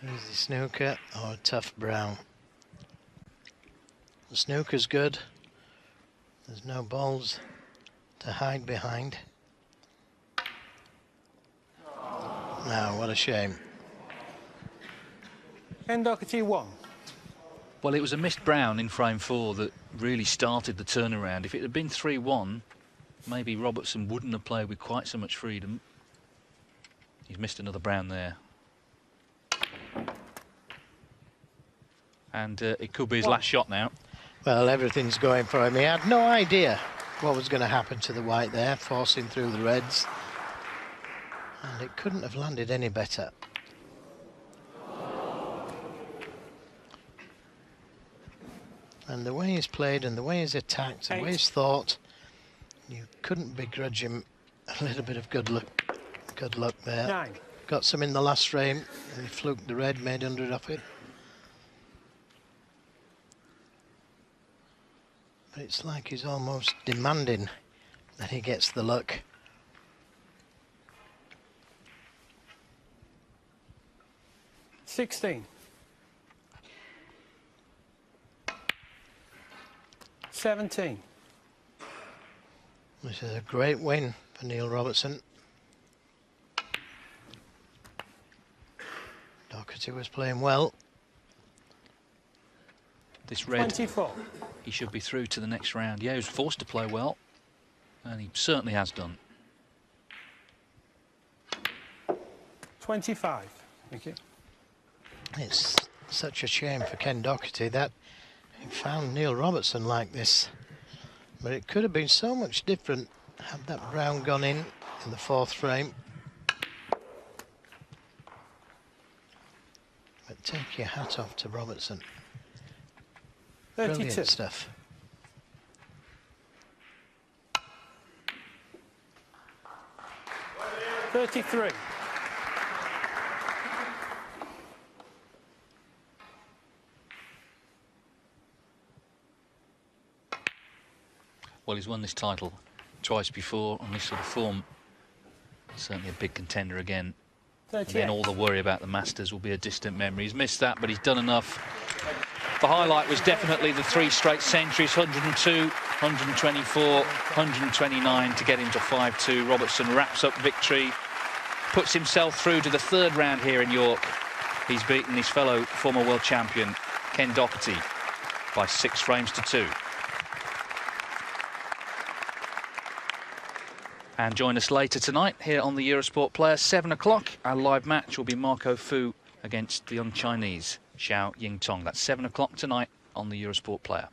Easy snooker or a tough brown. The snooker's good. There's no balls to hide behind. No, what a shame. Ken Doherty, 1. Well, it was a missed brown in frame 4 that really started the turnaround. If it had been 3-1, maybe Robertson wouldn't have played with quite so much freedom. He's missed another brown there. And it could be his last shot now. Well, everything's going for him. He had no idea what was going to happen to the white there, forcing through the reds. And it couldn't have landed any better. And the way he's played and the way he's attacked, the way he's thought, you couldn't begrudge him a little bit of good luck there. 9. Got some in the last frame, and he fluked the red, made 100 off it. But it's like he's almost demanding that he gets the luck. $16. 17. This is a great win for Neil Robertson. Doherty was playing well. This red, 24. he should be through to the next round. Yeah, he was forced to play well, and he certainly has done. 25. Thank you. It's such a shame for Ken Doherty that he found Neil Robertson like this. But it could have been so much different had that brown gone in the 4th frame. But take your hat off to Robertson. 32. Brilliant stuff. $33. Well, he's won this title twice before on this sort of form. Certainly a big contender again. 38. And then all the worry about the Masters will be a distant memory. He's missed that, but he's done enough. The highlight was definitely the 3 straight centuries, 102, 124, 129 to get him to 5-2. Robertson wraps up victory, puts himself through to the 3rd round here in York. He's beaten his fellow former world champion, Ken Doherty, by 6 frames to 2. And join us later tonight here on the Eurosport Player, 7 o'clock. Our live match will be Marco Fu against the young Chinese, Xiao Yingtong. That's 7 o'clock tonight on the Eurosport Player.